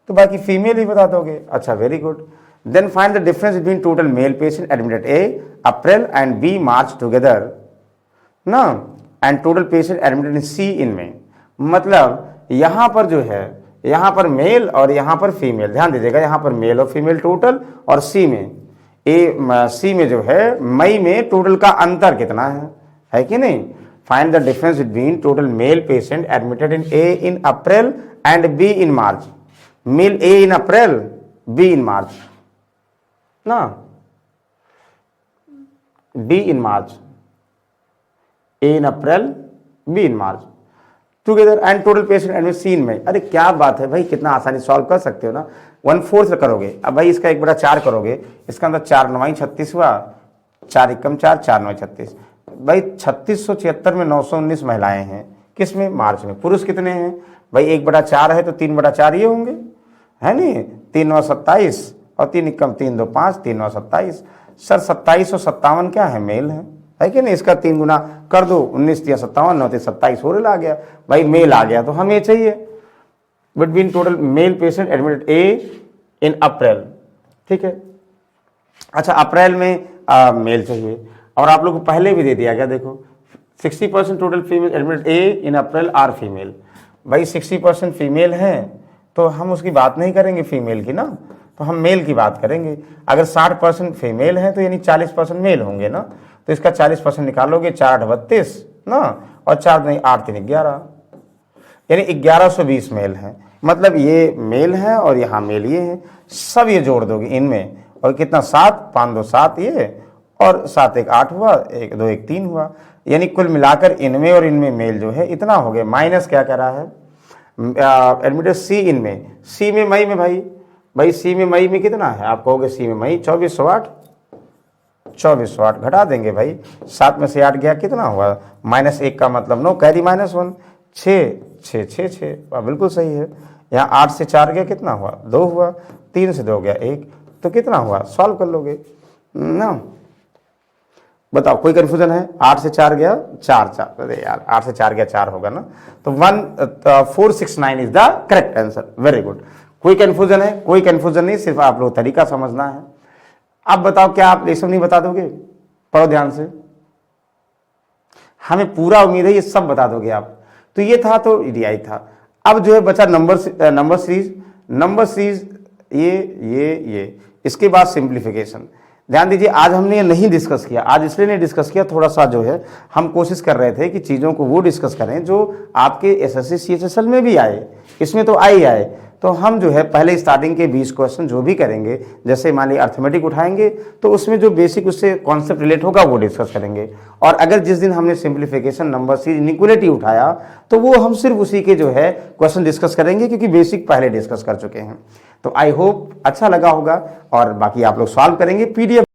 तो बाकी फीमेल ही बता दोगे। अच्छा very good. Then find the difference between total male patient admitted A April and B March together ना, and total patient admitted in C in में। मतलब यहाँ पर जो है, यहाँ पर मेल और यहाँ पर फीमेल, ध्यान दीजिएगा, यहाँ पर मेल और फीमेल टोटल, और सी में सी में जो है मई में टोटल का अंतर कितना है कि नहीं। Find the difference between total male patient admitted in A in April and B in March. Male A in April, B in March ना, B in March, A in April, B in March together, and total patient admit C in में। अरे क्या बात है भाई, कितना आसानी सॉल्व कर सकते हो ना। 1/4 करोगे, अब भाई इसका 1/4 करोगे, इसका अंदर 4 9 36 हुआ, 4 1 4 4 9 36। भाई 3676 में 919 महिलाएं हैं, किस में, मार्च में। पुरुष कितने हैं भाई, 1/4 है तो 3/4 ये होंगे, है नहीं, 3 9 27 और 3 1 3 2 5, 3 9 27। सर 27 और 57 क्या है, मेल है कि नहीं। इसका 3 गुना कर दो, 19 3 57, 9 3 27 ओरल आ गया भाई, मेल आ गया। तो हमें चाहिए between total male patient admitted A in April, ठीक है। अच्छा अप्रैल में मेल चाहिए, और आप लोग को पहले भी दे दिया गया, देखो 60% total female admitted A in April are female. भाई 60% फीमेल है तो हम उसकी बात नहीं करेंगे फीमेल की ना, तो हम मेल की बात करेंगे। अगर 60% फीमेल है तो यानी 40% मेल होंगे ना, तो इसका 40% निकालोगे, 4 8 32 ना, और 4 नहीं 8 3 11, यानी 1120 मेल है। मतलब ये मेल है और यहाँ मेल ये है, सब ये जोड़ दोगे इनमें, और कितना 7 5 2 7 ये, और 7 1 8 हुआ, 1 2 1 3 हुआ, यानी कुल मिलाकर इनमें और इनमें मेल जो है इतना हो गया। माइनस क्या कह रहा है, एडमिटेड सी इनमें, सी में मई में, भाई सी में मई में कितना है, आप कहोगे सी में मई 2408, 2408 घटा देंगे भाई, 7 में से 8 गया, कितना हुआ, -1 का मतलब 9, कैरी -1, 6 6 6 6, बिल्कुल सही है। यहाँ 8 से 4 गया, कितना हुआ, 2 हुआ, 3 से 2 गया 1, तो कितना हुआ, सॉल्व कर लोगे ना। बताओ कोई कंफ्यूजन है? 8 से 4 गया 4 4, अरे यार 8 से 4 गया 4 होगा ना, तो 1469 is the correct answer. Very good. कोई कंफ्यूजन है? कोई कंफ्यूजन नहीं, सिर्फ आप लोग तरीका समझना है। अब बताओ क्या आप ये सब नहीं बता दोगे? पढ़ो ध्यान से, हमें पूरा उम्मीद है ये सब बता दोगे आप। तो ये था, तो ईडीआई था। अब जो है बचा नंबर सीरीज। नंबर सीरीज ये इसके बाद सिंप्लीफिकेशन। ध्यान दीजिए, आज हमने ये नहीं डिस्कस किया। आज इसलिए नहीं डिस्कस किया, थोड़ा सा जो है हम कोशिश कर रहे थे कि चीज़ों को वो डिस्कस करें जो आपके एसएससी सीएचएसएल में भी आए, इसमें तो आए। तो हम जो है पहले स्टार्टिंग के 20 क्वेश्चन जो भी करेंगे, जैसे मान लीजिए अर्थमेटिक उठाएंगे तो उसमें जो बेसिक उससे कॉन्सेप्ट रिलेट होगा वो डिस्कस करेंगे। और अगर जिस दिन हमने सिंप्लीफिकेशन, नंबर सीरीज, इनइक्वालिटी उठाया तो वो हम सिर्फ उसी के जो है क्वेश्चन डिस्कस करेंगे, क्योंकि बेसिक पहले डिस्कस कर चुके हैं। तो आई होप अच्छा लगा होगा, और बाकी आप लोग सॉल्व करेंगे। पीडीएफ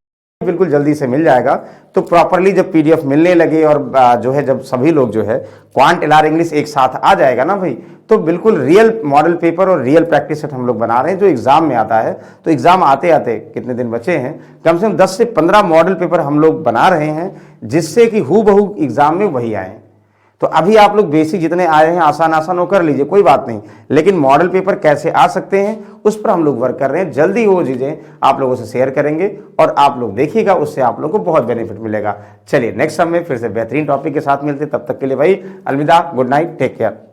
बिल्कुल जल्दी से मिल जाएगा। तो प्रॉपरली जब पीडीएफ मिलने लगे और जो है जब सभी लोग जो है क्वांट एलआर इंग्लिश एक साथ आ जाएगा ना भाई, तो बिल्कुल रियल मॉडल पेपर और रियल प्रैक्टिस सेट हम लोग बना रहे हैं जो एग्जाम में आता है। तो एग्जाम आते आते कितने दिन बचे हैं, कम से कम 10 से 15 मॉडल पेपर हम लोग बना रहे हैं, जिससे कि हूबहू एग्जाम में वही आए। तो अभी आप लोग बेसिक जितने आए हैं आसान वो कर लीजिए, कोई बात नहीं, लेकिन मॉडल पेपर कैसे आ सकते हैं उस पर हम लोग वर्क कर रहे हैं। जल्दी वो चीजें आप लोगों से शेयर करेंगे और आप लोग देखिएगा, उससे आप लोगों को बहुत बेनिफिट मिलेगा। चलिए नेक्स्ट समय फिर से बेहतरीन टॉपिक के साथ मिलते, तब तक के लिए भाई अलविदा, गुड नाइट, टेक केयर।